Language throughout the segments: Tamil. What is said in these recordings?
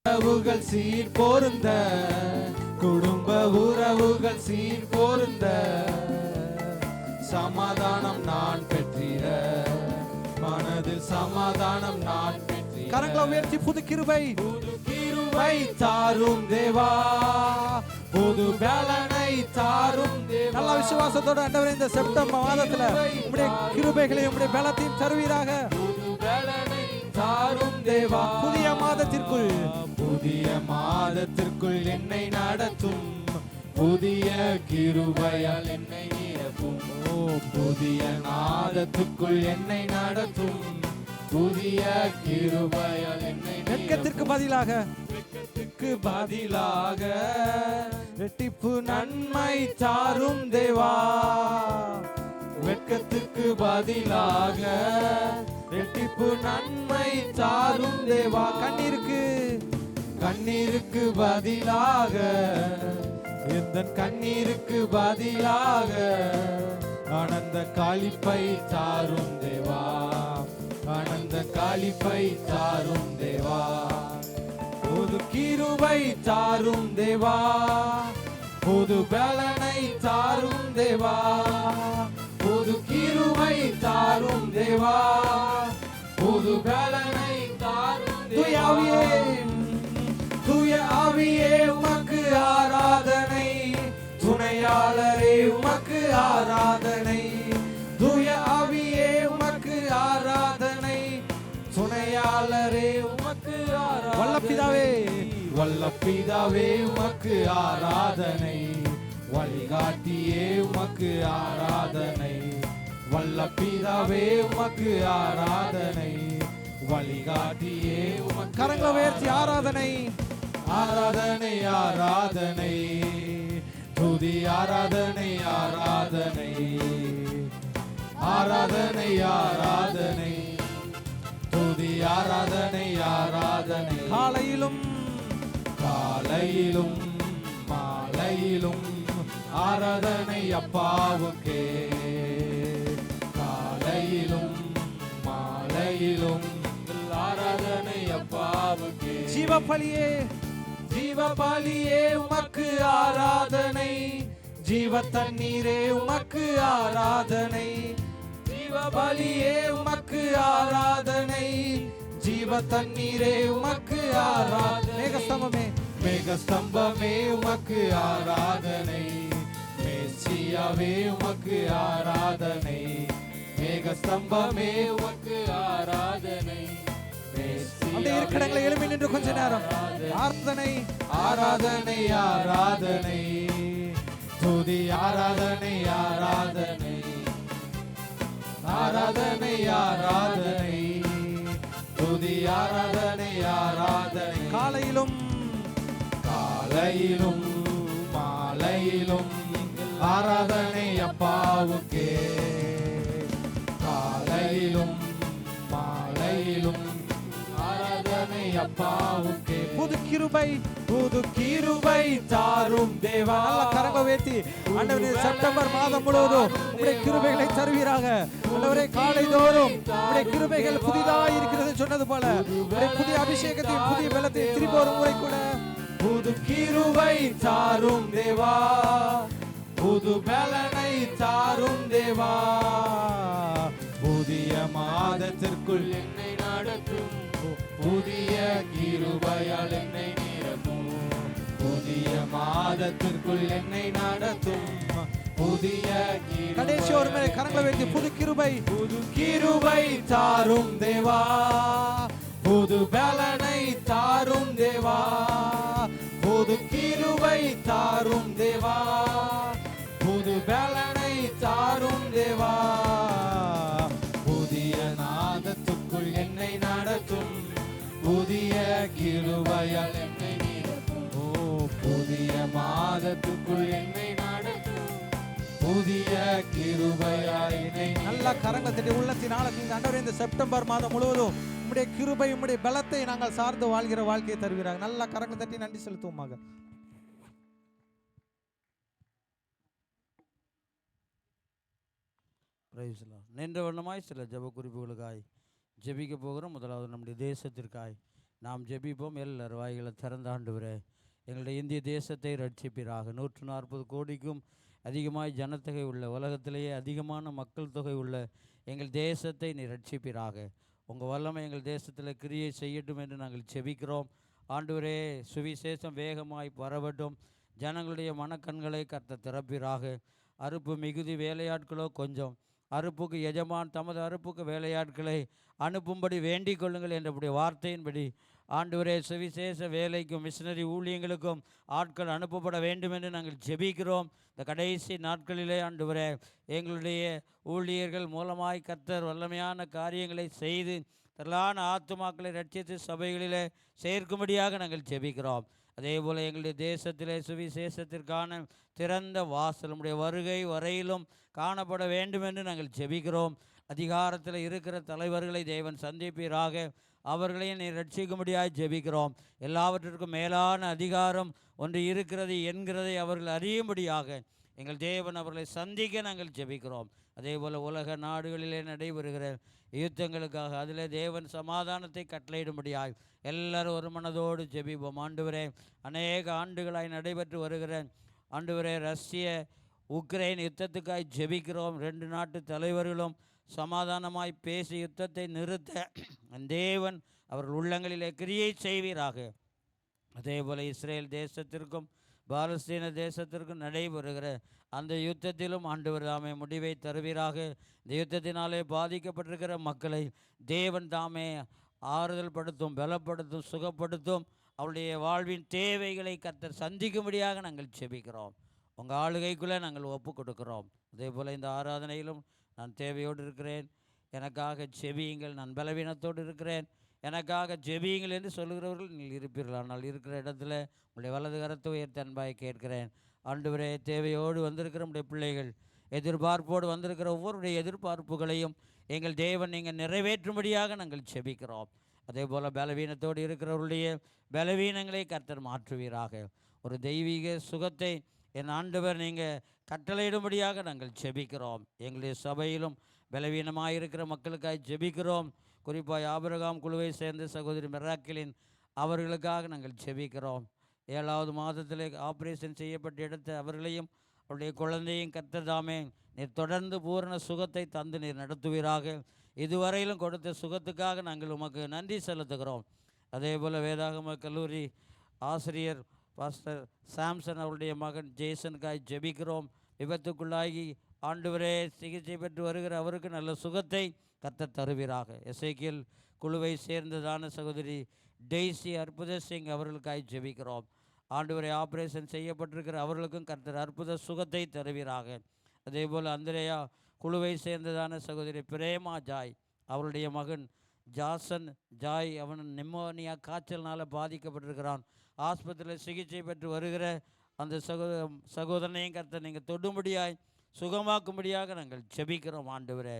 உறவுகள் சீர் பொருந்த, குடும்ப உறவுகள் சீர் பொருந்த, சமாதானம் நான் பெற்றிட, மனதில் சமாதானம் நான் பெற்றிட. கரங்களை உயர்த்தி புது கிருபை தாரும் தேவா, புது பலனை தாரும் தேவா. நல்ல விசுவாசத்தோட ஆண்டவரே இந்த செப்டம்பர் மாதத்துல உம்முடைய கிருபைகளை உம்முடைய பலத்தையும் தருவீராக. புது பலனை தாரும் தேவா. புதிய மாதத்திற்குள் என்னை நடத்தும், புதிய கிருபையால் என்னை நிரப்பும். புதிய மாதத்துக்குள் என்னை நடத்தும், புதிய கிருபையால் என்னை. வெட்கத்திற்கு பதிலாக ரெட்டிப்பு நன்மை தாரும் தேவா. வெட்கத்துக்கு பதிலாக ரெட்டிப்பு நன்மை தாரும் தேவா. கண்ணீருக்கு பதிலாக, எந்த கண்ணீருக்கு பதிலாக ஆனந்த களிப்பை தாரும் தேவா. ஆனந்த களிப்பை தாரும் தேவா. புது கிருபை தாரும் தேவா, புது பலனை தாரும் தேவா. புது கிருபை தாரும் தேவா, புது பலனை தாரும் தேவா. தூய ஆவியே உமக்கு ஆராதனை, துணையாளரே உமக்கு ஆராதனை. தூய ஆவியே உமக்கு ஆராதனை, துணையாளரே உமக்கு ஆராதனை. வல்லபிதாவே உமக்கு ஆராதனை, வழிகாட்டியே உமக்கு ஆராதனை. வல்லபிதாவே உமக்கு ஆராதனை, வழிகாட்டியே உமக்கு. கரங்களை உயர்த்தி ஆராதனை ஆராதனை ஆராதனை, துதி ஆராதனை ஆராதனை. ஆராதனை ஆராதனை, துதி ஆராதனை ஆராதனை. காலையிலும் மாலையிலும் ஆராதனை அப்பாவுக்கே. காலையிலும் மாலையிலும் ஆராதனை அப்பாவுக்கே. ஜீவபலியே உமக்கு ஆராதனை, ஜீவ தண்ணீரே உமக்கு ஆராதனை. ஜீவபலியே உமக்கு ஆராதனை, ஜீவ தண்ணீரே உமக்கு ஆராதனை. மேகஸ்தம்பமே உமக்கு ஆராதனை, மேசியாவே உமக்கு ஆராதனை. மேகஸ்தம்பமே உமக்கு ஆராதனை. இருக்கடங்களை எழுப்பி நின்று கொஞ்ச நேரம் ஆராதனை ஆராதனை ஆராதனை, துதி ஆராதனை ஆராதனை. ஆராதனை ஆராதனை, துதி ஆராதனை ஆராதனை. காலையிலும் மாலையிலும் ஆராதனை அப்பாவுக்கே. காலையிலும் மாலையிலும் ஆராதனை அப்பாவுக்கே. புது கிருபை தாரும் தேவா. கரங்களை உயர்த்தி ஆண்டவரே செப்டம்பர் மாதம் முழுவதும் உம்முடைய கிருபைகளை தருவீராக. ஆண்டவரே காலைதோறும் உம்முடைய கிருபைகள் புதிதாக இருக்கிறது சொன்னது போல உம்முடைய புதிய அபிஷேகத்தையும் புதிய பலத்தையும் திருப்பி ஒரு முறை கூட. புது கிருபை தாரும் தேவா, புது பலனை தாரும் தேவா. புதிய மாதத்திற்குள் என்னை நடத்தும், புதிய கிருபையால் என்னை நிரப்பும். புதிய மாதத்திற்குள் என்னை நடத்தும், புதிய. கடைசி ஒரு முறை கரங்களை வைத்து புது கிருபை தாரும் தேவா, புது பலனை தாரும் தேவா. புது கிருபை தாரும் தேவா, புது பலனை தாரும் தேவா. புதிய நாதத்துக்குள் என்னை நடத்தும், புதிய கிருபையால் என்னை நிரப்பும். புதிய மாதத்துக்குள் என்னை நடத்தும், புதிய கிருபையால் என்னை. நல்ல கரங்களை தட்டி உள்ளத்தின் ஆழத்தில் ஆண்டவரே இந்த செப்டம்பர் மாதம் முழுவதும் உம்முடைய கிருபை உம்முடைய பலத்தை நாங்கள் சார்ந்து வாழ்கிற வாழ்க்கையை தருவீராக. நல்ல கரங்களை தட்டி நன்றி செலுத்துவோமாக. நின்ற வண்ணமாய் சில ஜெப குறிப்புகளுக்காய் ஜெபிக்க போகிறோம். முதலாவது நம்முடைய தேசத்திற்காய் நாம் ஜெபிப்போம். எல்லாரும் வாய்களை திறந்த ஆண்டவரே, எங்களுடைய இந்திய தேசத்தை ரட்சிப்பீராக. 140 கோடிக்கும் அதிகமாய் ஜனத்தொகை உள்ள, உலகத்திலேயே அதிகமான மக்கள் தொகை உள்ள எங்கள் தேசத்தை நீ ரட்சிப்பீராக. உங்கள் வல்லமை எங்கள் தேசத்தில் கிரியை செய்யட்டும் என்று நாங்கள் செபிக்கிறோம். ஆண்டவரே, சுவிசேஷம் வேகமாய் பரவட்டும். ஜனங்களுடைய மனக்கண்களை கர்த்தர் திறப்பீராக. அறுப்பு மிகுதி, வேலையாட்களோ கொஞ்சம். அறுப்புக்கு எஜமான் தமது அறுப்புக்கு வேலையாட்களை அனுப்பும்படி வேண்டிக் கொள்ளுங்கள் என்றபடி வார்த்தையின்படி ஆண்டவரே, சுவிசேஷ வேலைக்கும் மிஷினரி ஊழியங்களுக்கும் ஆட்கள் அனுப்பப்பட வேண்டும் என்று நாங்கள் ஜெபிக்கிறோம். இந்த கடைசி நாட்களிலே ஆண்டவரே, எங்களுடைய ஊழியர்கள் மூலமாய் கர்த்தர் வல்லமையான காரியங்களை செய்து திரளான ஆத்துமாக்களை ரட்சித்து சபைகளிலே சேர்க்கும்படியாக நாங்கள் ஜெபிக்கிறோம். அதே போல் எங்களுடைய தேசத்திலே சுவிசேஷத்திற்கான திறந்த வாசல் உம்முடைய வருகை வரையிலும் காணப்பட வேண்டும் என்று நாங்கள் ஜெபிக்கிறோம். அதிகாரத்தில் இருக்கிற தலைவர்களை தேவன் சந்திப்பீராக. அவர்களையும் நீ ரட்சிக்கும்படியாக ஜெபிக்கிறோம். எல்லாவற்றிற்கும் மேலான அதிகாரம் ஒன்று இருக்கிறது என்கிறதை அவர்கள் அறியும்படியாக எங்கள் தேவன் அவர்களை சந்திக்க நாங்கள் ஜெபிக்கிறோம். அதே போல் உலக நாடுகளிலே நடைபெறுகிற யுத்தங்களுக்காக அதிலே தேவன் சமாதானத்தை கட்டளையிடும்படியாய் எல்லாரும் ஒரு மனதோடு ஜெபிப்போம். ஆண்டவரே, அநேக ஆண்டுகளாய் நடைபெற்று வருகிற ஆண்டவரே, ரஷ்ய உக்ரைன் யுத்தத்துக்காய் ஜெபிக்கிறோம். 2 நாட்டு தலைவர்களும் சமாதானமாய் பேசி யுத்தத்தை நிறுத்த தேவன் அவர்கள் உள்ளங்களிலே கிரியை செய்வீராக. அதே போல் இஸ்ரேல் தேசத்திற்கும் பாலஸ்தீன தேசத்திற்கும் நடைபெறுகிற அந்த யுத்தத்திலும் ஆண்டவர் தாமே முடிவை தருவீராக. இந்த யுத்தத்தினாலே பாதிக்கப்பட்டிருக்கிற மக்களை தேவன் தாமே ஆறுதல் படுத்தும், பலப்படுத்தும், சுகப்படுத்தும். அவருடைய வாழ்வின் தேவைகளை கர்த்தர் சந்திக்கும்படியாக நாங்கள் செபிக்கிறோம். உங்கள் ஆளுகைக்குள்ளே நாங்கள் ஒப்பு கொடுக்கிறோம். அதே போல் இந்த ஆராதனையிலும் நான் தேவையோடு இருக்கிறேன், எனக்காக ஜெபியுங்கள், நான் பலவீனத்தோடு இருக்கிறேன், எனக்காக ஜெபியுங்கள் என்று சொல்லுகிறவர்கள் நீங்கள் இருப்பீர்கள். ஆனால் இருக்கிற இடத்துல உங்களுடைய வலது கரத்தை உயர்த்தி அன்பாய் கேட்கிறேன். ஆண்டவரே, தேவையோடு வந்திருக்கிற நம்முடைய பிள்ளைகள், எதிர்பார்ப்போடு வந்திருக்கிற ஒவ்வொருடைய எதிர்பார்ப்புகளையும் எங்கள் தேவன் நீங்கள் நிறைவேற்றும்படியாக நாங்கள் செபிக்கிறோம். அதே போல் பலவீனத்தோடு இருக்கிறவருடைய பலவீனங்களை கர்த்தர் மாற்றுவீராக. ஒரு தெய்வீக சுகத்தை என் ஆண்டவர் நீங்கள் கட்டளையிடும்படியாக நாங்கள் ஜெபிக்கிறோம். எங்களுடைய சபையிலும் பலவீனமாக இருக்கிற மக்களுக்காக ஜெபிக்கிறோம். குறிப்பாக ஆபிரகாம் குழுவை சேர்ந்த சகோதரி மெராக்கிலின் அவர்களுக்காக நாங்கள் ஜெபிக்கிறோம். 7வது மாதத்தில் ஆப்ரேஷன் செய்யப்பட்ட இடத்தை அவர்களையும் அவருடைய குழந்தையும் கர்த்தர் தாமே நீர் தொடர்ந்து பூரண சுகத்தை தந்து நீர் நடத்துவீராக. இதுவரையிலும் கொடுத்த சுகத்துக்காக நாங்கள் உமக்கு நன்றி செலுத்துகிறோம். அதே போல் வேதாகம கல்லூரி ஆசிரியர் பாஸ்டர் சாம்சன் அவருடைய மகன் ஜேசனுக்காய் ஜெபிக்கிறோம். விபத்துக்குள்ளாகி ஆண்டவரே சிகிச்சை பெற்று வருகிற அவருக்கு நல்ல சுகத்தை கர்த்தர் தருவீராக. எசேக்கியேல் குழுவை சேர்ந்ததான சகோதரி டெய்சி அற்புத சிங் அவர்களுக்காய் ஜெபிக்கிறோம். ஆண்டவரை ஆப்ரேஷன் செய்யப்பட்டிருக்கிற அவர்களுக்கும் கர்த்தர் அற்புத சுகத்தை தருவீராக. அதே போல் அந்திரேயா குழுவை சேர்ந்ததான சகோதரி பிரேமா ஜாய் அவருடைய மகன் ஜாசன் ஜாய், அவன் நிமோனியா காய்ச்சல்னால் பாதிக்கப்பட்டிருக்கிறான். ஆஸ்பத்திரியில் சிகிச்சை பெற்று வருகிற அந்த சகோதரனையும் கர்த்தர் நீங்கள் தொடும்படியாய் சுகமாக்கும்படியாக நாங்கள் ஜெபிக்கிறோம். ஆண்டவரே,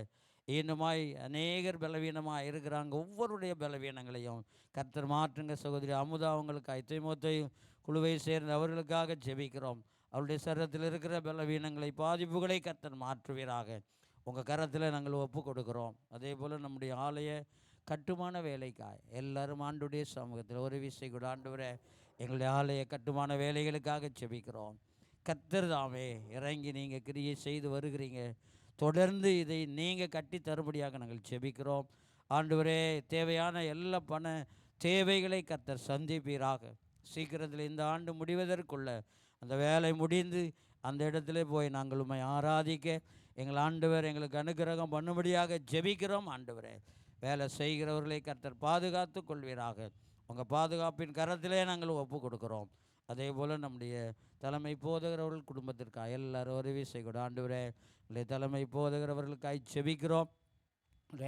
இன்னுமாய் அநேகர் பலவீனமாக இருக்கிறாங்க. ஒவ்வொருடைய பலவீனங்களையும் கர்த்தர் மாற்றுங்க. சகோதரி அமுதா அவங்களுக்காய் தீமோத்தேயு குழுவை சேர்ந்த அவர்களுக்காக ஜெபிக்கிறோம். அவருடைய சரீரத்தில் இருக்கிற பலவீனங்களை பாதிப்புகளை கர்த்தர் மாற்றுவீராக. உங்கள் கரத்தில் நாங்கள் ஒப்பு கொடுக்குறோம். அதே போல் நம்முடைய ஆலய கட்டுமான வேலைக்காய் எல்லாரும் ஆண்டுடைய சமூகத்தில் ஒரு விசை கூட ஆண்டவரே, எங்களுடைய ஆலய கட்டுமான வேலைகளுக்காக ஜெபிக்கிறோம். கர்த்தர் தாமே இறங்கி நீங்கள் கிரியை செய்து வருகிறீங்க. தொடர்ந்து இதை நீங்கள் கட்டி தரும்படியாக நாங்கள் ஜெபிக்கிறோம். ஆண்டவரே, தேவையான எல்லா பண தேவைகளை கர்த்தர் சந்திப்பீராக. சீக்கிரத்தில் இந்த ஆண்டு முடிவதற்குள்ள அந்த வேலை முடிந்து அந்த இடத்துல போய் நாங்கள் உம்மை ஆராதிக்க எங்கள் ஆண்டவர் எங்களுக்கு அனுக்கிரகம் பண்ணும்படியாக ஜெபிக்கிறோம். ஆண்டவரே, வேலை செய்கிறவர்களை கர்த்தர் பாதுகாத்து கொள்வீராக. உங்கள் பாதுகாப்பின் கரத்திலே நாங்கள் ஒப்பு கொடுக்குறோம். அதே போல் நம்முடைய தலைமை போதகிறவர்கள் குடும்பத்திற்காக எல்லாரும் ஒரு விசை கூட ஆண்டவரே, உடைய தலைமை போதகிறவர்களுக்காய் ஜெபிக்கிறோம்.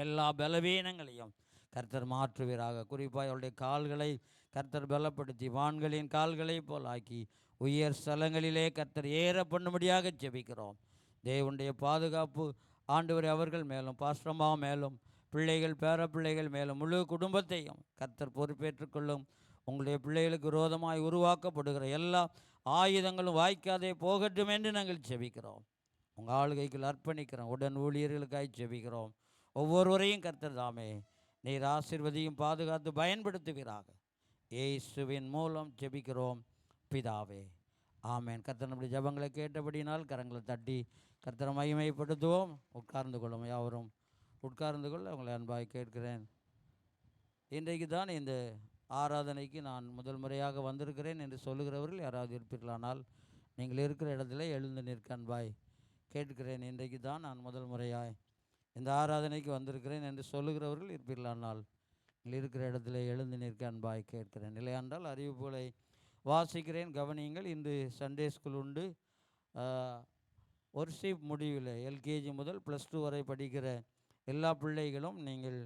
எல்லா பலவீனங்களையும் கர்த்தர் மாற்றுவீராக. குறிப்பாக அவருடைய கால்களை கர்த்தர் பலப்படுத்தி வான்களின் கால்களை போல் ஆக்கி உயர் ஸ்தலங்களிலே கர்த்தர் ஏற பண்ணும்படியாக ஜெபிக்கிறோம். தேவனுடைய பாதுகாப்பு ஆண்டவரே அவர்கள் மேலும், பாஸ்டர்மா மேலும், பிள்ளைகள் பேரப்பிள்ளைகள் மேலும், முழு குடும்பத்தையும் கர்த்தர் பொறுப்பேற்றுக்கொள்ளும். உங்களுடைய பிள்ளைகளுக்கு விரோதமாய் உருவாக்கப்படுகிற எல்லா ஆயுதங்களும் வாய்க்காதே போகட்டும் என்று நாங்கள் ஜெபிக்கிறோம். உங்கள் ஆளுகைக்குள் அர்ப்பணிக்கிறோம். உடன் ஊழியர்களுக்காய் ஜெபிக்கிறோம். ஒவ்வொருவரையும் கர்த்தர் தாமே நீர் ஆசீர்வதியும் பாதுகாத்து பயன்படுத்துவீராக. இயேசுவின் மூலம் ஜெபிக்கிறோம் பிதாவே, ஆமென். கர்த்தர் நம்முடைய ஜெபங்களை கேட்டபடியினால் கரங்களை தட்டி கர்த்தரை மகிமைப்படுத்துவோம். உட்கார்ந்து கொள்ளும் யாவரும் உட்கார்ந்து கொள்ள உங்களை அன்பாய் கேட்கிறேன். இன்றைக்கு தான் இந்த ஆராதனைக்கு நான் முதல் முறையாக வந்திருக்கிறேன் என்று சொல்லுகிறவர்கள் யாராவது இருப்பீர்களானால் நீங்கள் இருக்கிற இடத்துல எழுந்து நிற்க அன்பாய் கேட்கிறேன். இன்றைக்கு தான் நான் முதல் முறையாய் இந்த ஆராதனைக்கு வந்திருக்கிறேன் என்று சொல்லுகிறவர்கள் இருப்பீர்களானால் நீங்கள் இருக்கிற இடத்துல எழுந்து நிற்க அன்பாய் கேட்கிறேன். இல்லையாண்டால் அறிவிப்புகளை வாசிக்கிறேன், கவனியுங்கள். இன்று சண்டே ஸ்கூல் உண்டு. ஒர்ஷிப் முடிவில் எல்கேஜி முதல் +2 வரை படிக்கிற எல்லா பிள்ளைகளும் நீங்கள்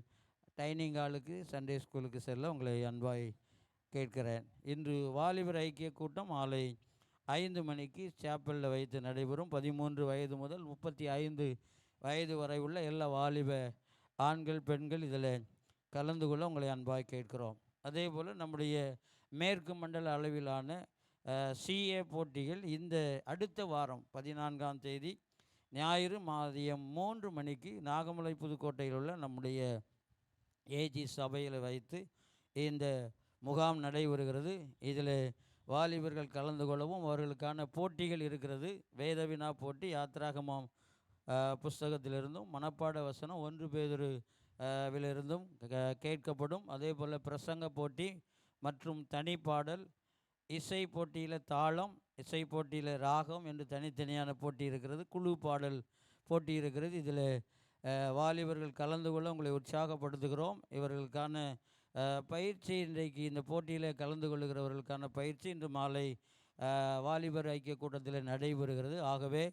டைனிங் ஹாலுக்கு சண்டே ஸ்கூலுக்கு செல்ல உங்களை அன்பாய் கேட்கிறேன். இன்று வாலிபர் ஐக்கிய கூட்டம் மாலை 5 மணிக்கு சேப்பலில் வைத்து நடைபெறும். 13 வயது முதல் 35 வயது வரை உள்ள எல்லா வாலிப ஆண்கள் பெண்கள் இதில் கலந்து கொள்ள உங்களை அன்பாய் கேட்கிறோம். அதே போல் நம்முடைய மேற்கு மண்டல அளவிலான CA போட்டிகள் இந்த அடுத்த வாரம் 14ஆம் தேதி ஞாயிறு மதியம் 3 மணிக்கு நாகமலை புதுக்கோட்டையில் உள்ள நம்முடைய ஏஜி சபையில் வைத்து இந்த முகாம் நடைபெறுகிறது. இதில் வாலிபர்கள் கலந்து கொள்ளவும் அவர்களுக்கான போட்டிகள் இருக்கிறது. வேதவினா போட்டி, யாத்திராகமம் புஸ்தகத்திலிருந்தும் மனப்பாட வசனம் 1 பேதுரு விலிருந்தும் கேட்கப்படும். அதே போல் பிரசங்க போட்டி மற்றும் தனிப்பாடல், இசை போட்டியில் தாளம், இசை போட்டியில் ராகம் என்று தனித்தனியான போட்டி இருக்கிறது. குழு பாடல் போட்டி இருக்கிறது. இதில் வாலிபர்கள் கலந்து கொள்ள உங்களை உற்சாகப்படுத்துகிறோம். இவர்களுக்கான பயிற்சி இன்றைக்கு இந்த போட்டியில் கலந்து கொள்ளுகிறவர்களுக்கான பயிற்சி இன்று மாலை வாலிபர் ஐக்கிய கூட்டத்தில் நடைபெறுகிறது. ஆகவே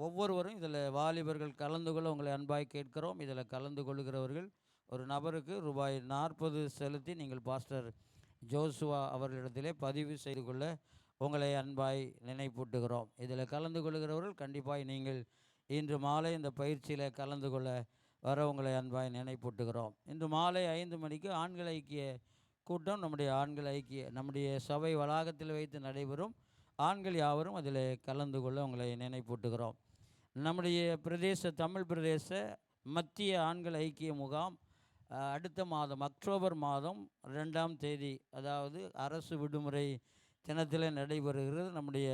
ஒவ்வொருவரும் இதில் வாலிபர்கள் கலந்து கொள்ள உங்களை அன்பாய் கேட்கிறோம். இதில் கலந்து கொள்ளுகிறவர்கள் ஒரு நபருக்கு ரூபாய் 40 செலுத்தி நீங்கள் பாஸ்டர் ஜோசுவா அவர்களிடத்திலே பதிவு செய்து கொள்ள உங்களை அன்பாய் நினைப்பூட்டுகிறோம். இதில் கலந்து கொள்ளுகிறவர்கள் கண்டிப்பாக நீங்கள் இன்று மாலை இந்த பயிற்சியில் கலந்து கொள்ள வர உங்களை அன்பாய் நினைப்பூட்டுகிறோம். இன்று மாலை 5 மணிக்கு ஆண்கள் ஐக்கிய கூட்டம் நம்முடைய சபை வளாகத்தில் வைத்து நடைபெறும். ஆண்கள் யாவரும் அதில் கலந்து கொள்ள உங்களை நினைப்பூட்டுகிறோம். நம்முடைய தமிழ் பிரதேச மத்திய ஆண்கள் ஐக்கிய முகாம் அடுத்த மாதம் அக்டோபர் மாதம் 2ஆம் தேதி, அதாவது அரசு விடுமுறை தினத்தில் நடைபெறுகிறது. நம்முடைய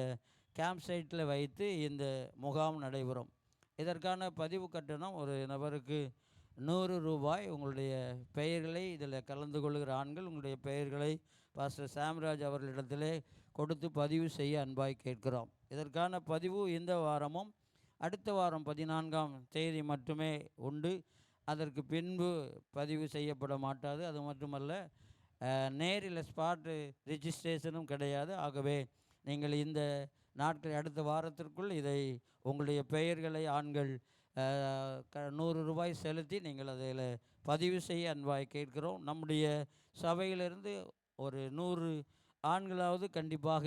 கேம்ப் சைட்டில் வைத்து இந்த முகாம் நடைபெறும். இதற்கான பதிவு கட்டணம் ஒரு நபருக்கு 100 ரூபாய். உங்களுடைய பெயர்களை இதில் கலந்து கொள்கிற ஆண்கள் உங்களுடைய பெயர்களை பாஸ்டர் சாம்ராஜ் அவர்களிடத்திலே கொடுத்து பதிவு செய்ய அன்பாய் கேட்கிறோம். இதற்கான பதிவு இந்த வாரமும் அடுத்த வாரம் 14ஆம் தேதி மட்டுமே உண்டு. அதற்கு பின்பு பதிவு செய்யப்பட மாட்டாது. அது மட்டுமல்ல, நேரில் ஸ்பாட் ரிஜிஸ்ட்ரேஷனும் கிடையாது. ஆகவே நீங்கள் இந்த நாட்கள் அடுத்த வாரத்திற்குள் இதை உங்களுடைய பெயர்களை ஆண்கள் 100 ரூபாய் செலுத்தி நீங்கள் அதில் பதிவு செய்ய அன்பாய் கேட்கிறோம். நம்முடைய சபையிலிருந்து ஒரு 100 ஆண்களாவது கண்டிப்பாக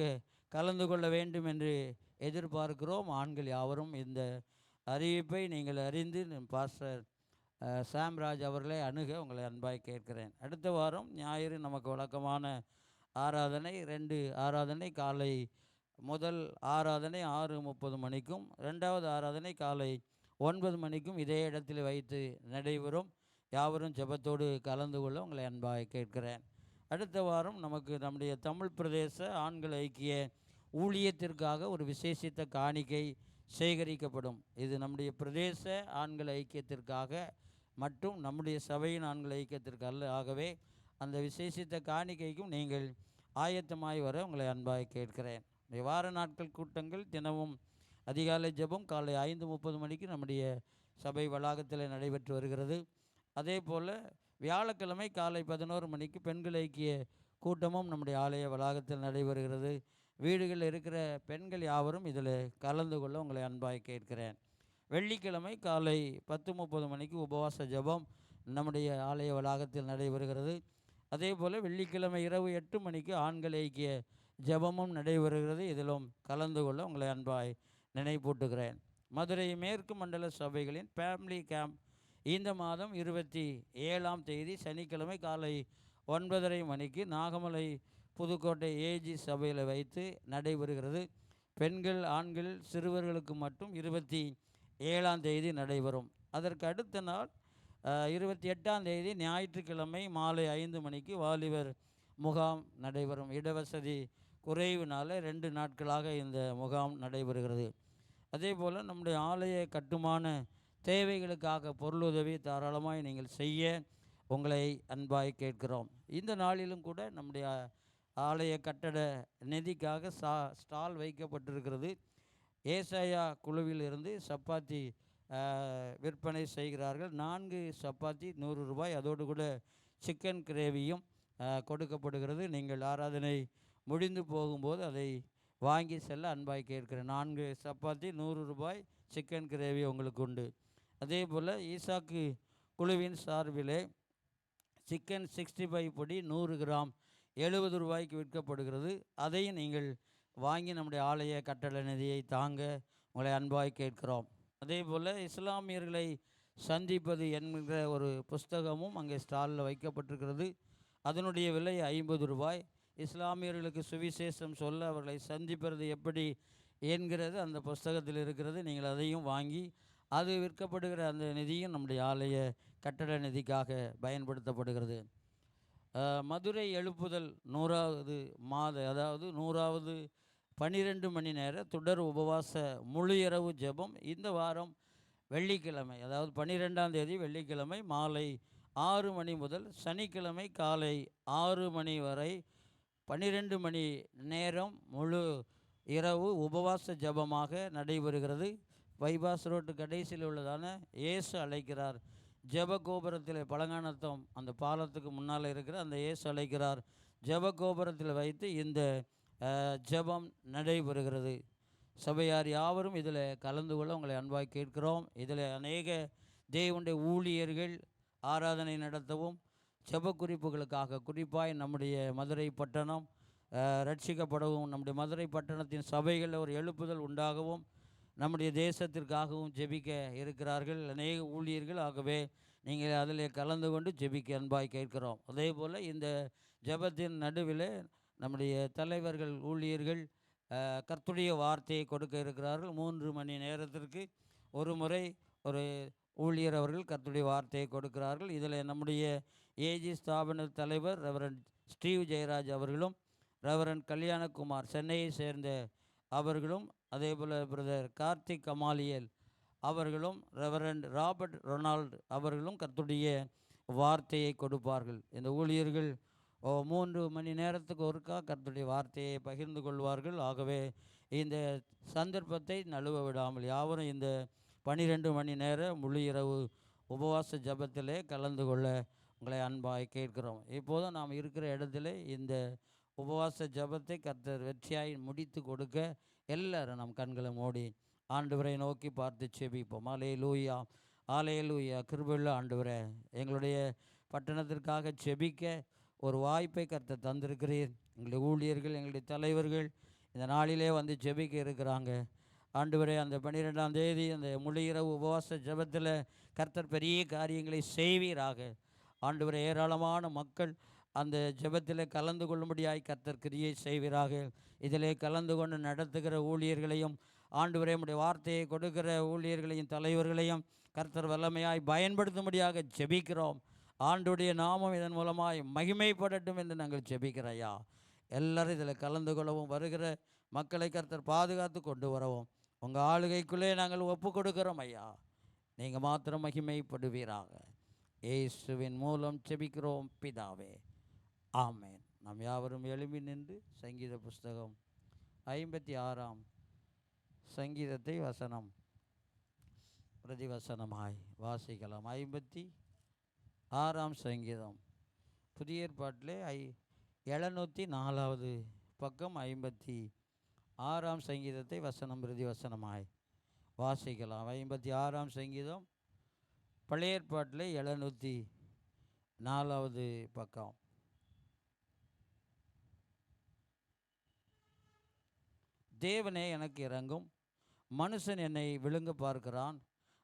கலந்து கொள்ள வேண்டும் என்று எதிர்பார்க்கிறோம். ஆண்கள் யாவரும் இந்த அறிவிப்பை நீங்கள் அறிந்து பாஸ்டர் சாம்ராஜ் அவர்களை அணுக உங்களை அன்பாய் கேட்கிறேன். அடுத்த வாரம் ஞாயிறு நமக்கு வழக்கமான ஆராதனை 2 ஆராதனை. காலை முதல் ஆராதனை 6:30 மணிக்கும் 2வது ஆராதனை காலை 9 மணிக்கும் இதே இடத்தில் வைத்து நடைபெறும். யாவரும் ஜெபத்தோடு கலந்து கொள்ள உங்களை அன்பாய் கேட்கிறேன். அடுத்த வாரம் நமக்கு நம்முடைய தமிழ் பிரதேச ஆண்கள் ஐக்கிய ஊழியத்திற்காக ஒரு விசேஷித்த காணிக்கை சேகரிக்கப்படும். இது நம்முடைய பிரதேச ஆண்கள் ஐக்கியத்திற்காக மற்றும் நம்முடைய சபையின் ஆண்கள் ஐக்கியத்திற்கு அல்ல. ஆகவே அந்த விசேஷித்த காணிக்கைக்கும் நீங்கள் ஆயத்தமாய் வர உங்களை அன்பாய் கேட்கிறேன். வார நாட்கள் கூட்டங்கள் தினமும் அதிகாலை ஜெபம் காலை 5:30 மணிக்கு நம்முடைய சபை வளாகத்தில் நடைபெற்று வருகிறது. அதே போல் வியாழக்கிழமை காலை 11 மணிக்கு பெண்கள் ஐக்கிய கூட்டமும் நம்முடைய ஆலய வளாகத்தில் நடைபெறுகிறது. வீடுகளில் இருக்கிற பெண்கள் யாவரும் இதில் கலந்து கொள்ள உங்களை அன்பாய் கேட்கிறேன். வெள்ளிக்கிழமை காலை 10:30 மணிக்கு உபவாச ஜெபம் நம்முடைய ஆலய வளாகத்தில் நடைபெறுகிறது. அதே போல் வெள்ளிக்கிழமை இரவு 8 மணிக்கு ஆண்கள் ஐக்கிய ஜெபமும் நடைபெறுகிறது. இதிலும் கலந்து கொள்ள உங்களை அன்பாய் நினைப்பூட்டுகிறேன். மதுரை மேற்கு மண்டல சபைகளின் ஃபேமிலி கேம்ப் இந்த மாதம் 27ஆம் தேதி சனிக்கிழமை காலை 9:30 மணிக்கு நாகமலை புதுக்கோட்டை ஏஜி சபையில் வைத்து நடைபெறுகிறது. பெண்கள் ஆண்கள் சிறுவர்களுக்கு மட்டும் 27ஆம் தேதி நடைபெறும். அதற்கு அடுத்த நாள் 28ஆம் தேதி ஞாயிற்றுக்கிழமை மாலை 5 மணிக்கு வாலிபர் முகாம் நடைபெறும். இடவசதி குறைவினால் 2 நாட்களாக இந்த முகாம் நடைபெறுகிறது. அதே போல் நம்முடைய ஆலய கட்டுமான தேவைகளுக்காக பொருளுதவி தாராளமாய் நீங்கள் செய்ய உங்களை அன்பாய் கேட்கிறோம். இந்த நாளிலும் கூட நம்முடைய ஆலய கட்டட நிதிக்காக ஸ்டால் வைக்கப்பட்டிருக்கிறது. ஏசாயா குழுவில் இருந்து சப்பாத்தி விற்பனை செய்கிறார்கள். 4 சப்பாத்தி 100 ரூபாய். அதோடு கூட சிக்கன் கிரேவியும் கொடுக்கப்படுகிறது. நீங்கள் ஆராதனை முடிந்து போகும்போது அதை வாங்கி செல்ல அன்பாய் கேட்கிறேன். 4 சப்பாத்தி 100 ரூபாய், சிக்கன் கிரேவி உங்களுக்கு உண்டு. அதே போல் ஈசாக்கு குழுவின் சார்பிலே சிக்கன் 65 பொடி 100 கிராம் 70 ரூபாய்க்கு விற்கப்படுகிறது. அதையும் நீங்கள் வாங்கி நம்முடைய ஆலய கட்டட நிதியை தாங்க உங்களை அன்பாய் கேட்கிறோம். அதே போல் இஸ்லாமியர்களை சந்திப்பது என்கிற ஒரு புஸ்தகமும் அங்கே ஸ்டாலில் வைக்கப்பட்டிருக்கிறது. அதனுடைய விலை 50 ரூபாய். இஸ்லாமியர்களுக்கு சுவிசேஷம் சொல்ல அவர்களை சந்திப்பது எப்படி என்கிறது அந்த புஸ்தகத்தில் இருக்கிறது. நீங்கள் அதையும் வாங்கி அது விற்கப்படுகிற அந்த நிதியும் நம்முடைய ஆலய கட்டட நிதிக்காக பயன்படுத்தப்படுகிறது. மதுரை எழுப்புதல் 100வது அதாவது 100வது 12 மணி நேர தொடர் உபவாச முழு இரவு ஜெபம் இந்த வாரம் வெள்ளிக்கிழமை, அதாவது 12ஆம் தேதி வெள்ளிக்கிழமை மாலை 6 மணி முதல் சனிக்கிழமை காலை 6 மணி வரை 12 மணி நேரம் முழு இரவு உபவாச ஜெபமாக நடைபெறுகிறது. பைபாஸ் ரோட்டு கடைசியில் உள்ளதான இயேசு அழைக்கிறார் ஜெப கோபுரத்தில், பழங்கானத்தம் அந்த பாலத்துக்கு முன்னால் இருக்கிற அந்த இயேசு அழைக்கிறார் ஜெப கோபுரத்தில் வைத்து இந்த ஜெபம் நடைபெறுகிறது. சபையார் யாவரும் இதில் கலந்து கொள்ள உங்களை அன்பாய் கேட்கிறோம். இதில் அநேக தேவனுடைய ஊழியர்கள் ஆராதனை நடத்தவும் ஜெப குறிப்புகளுக்காக, குறிப்பாய் நம்முடைய மதுரை பட்டணம் ரட்சிக்கப்படவும், நம்முடைய மதுரை பட்டணத்தின் சபைகளில் ஒரு எழுப்புதல் உண்டாகவும், நம்முடைய தேசத்திற்காகவும் ஜெபிக்க இருக்கிறார்கள் அநேக ஊழியர்கள். ஆகவே நீங்கள் அதில் கலந்து கொண்டு ஜெபிக்க அன்பாய் கேட்கிறோம். அதே போல் இந்த ஜெபத்தின் நடுவில் நம்முடைய தலைவர்கள் ஊழியர்கள் கர்த்தருடைய வார்த்தையை கொடுக்க இருக்கிறார்கள். 3 மணி நேரத்திற்கு ஒரு முறை ஒரு ஊழியர் அவர்கள் கர்த்தருடைய வார்த்தையை கொடுக்கிறார்கள். இதில் நம்முடைய ஏஜி ஸ்தாபன தலைவர் ரெவரண்ட் ஸ்டீவ் ஜெயராஜ் அவர்களும், ரெவரண்ட் கல்யாணகுமார் சென்னையை சேர்ந்த அவர்களும், அதே போல் பிரதர் கார்த்திக் கமாலியல் அவர்களும், ரெவரண்ட் ராபர்ட் ரொனால்டு அவர்களும் கர்த்தருடைய வார்த்தையை கொடுப்பார்கள். இந்த ஊழியர்கள் 3 மணி நேரத்துக்கு ஒருக்கா கர்த்தருடைய வார்த்தையை பகிர்ந்து கொள்வார்கள். ஆகவே இந்த சந்தர்ப்பத்தை நழுவ விடாமல் யாவரும் இந்த 12 மணி நேர முழு இரவு உபவாச ஜபத்திலே கலந்து கொள்ள உங்களை அன்பாய் கேட்கிறோம். இப்போதும் நாம் இருக்கிற இடத்துல இந்த உபவாச ஜபத்தை கர்த்தர் வெற்றியாய் முடித்து கொடுக்க எல்லாரும் நம் கண்களை மூடி ஆண்டவரை நோக்கி பார்த்து செபிப்போம். அல்லேலூயா, அல்லேலூயா. கிருபையுள்ள ஆண்டவரே, எங்களுடைய பட்டணத்திற்காக செபிக்க ஒரு வாய்ப்பை கர்த்தர் தந்திருக்கிறீர். எங்களுடைய ஊழியர்கள், எங்களுடைய தலைவர்கள் இந்த நாளிலே வந்து ஜெபிக்க இருக்கிறாங்க. ஆண்டவரே, அந்த 12ஆம் தேதி அந்த முழு இரவு உபவாச ஜெபத்தில் கர்த்தர் பெரிய காரியங்களை செய்வீராக. ஆண்டவரே, ஏராளமான மக்கள் அந்த ஜெபத்தில் கலந்து கொள்ளும்படியாய் கர்த்தர் கிரியை செய்வீராக. இதிலே கலந்து கொண்டு நடத்துகிற ஊழியர்களையும், ஆண்டவரே உம்முடைய வார்த்தையை கொடுக்கிற ஊழியர்களையும் தலைவர்களையும் கர்த்தர் வல்லமையாய் பயன்படுத்தும்படியாக ஜெபிக்கிறோம். ஆண்டுடைய நாமம் இதன் மூலமாய் மகிமைப்படட்டும் என்று நாங்கள் ஜெபிக்கிறையா. எல்லாரும் இதில் கலந்து கொள்ளவும், வருகிற மக்களை கர்த்தர் பாதுகாத்து கொண்டு வரவும் உங்கள் ஆளுகைக்குள்ளே நாங்கள் ஒப்பு கொடுக்கிறோம் ஐயா. நீங்கள் மாத்திரம் மகிமைப்படுவீராக. இயேசுவின் மூலம் ஜெபிக்கிறோம் பிதாவே, ஆமேன். நாம் யாவரும் எழும்பி நின்று சங்கீத புஸ்தகம் 56ஆம் சங்கீதத்தை வசனம் பிரதிவசனமாய் வாசிக்கலாம். 56ஆம் சங்கீதம் புதிய ஏற்பாட்டிலே 704வது பக்கம் 56ஆம் சங்கீதத்தை வசனம் பிரதிவசனமாய் வாசிக்கலாம். 56ஆம் சங்கீதம் பழைய ஏற்பாட்டிலே 704வது பக்கம். தேவனே எனக்கு இறங்கும், மனுஷன் என்னை விழுங்க பார்க்கிறான்,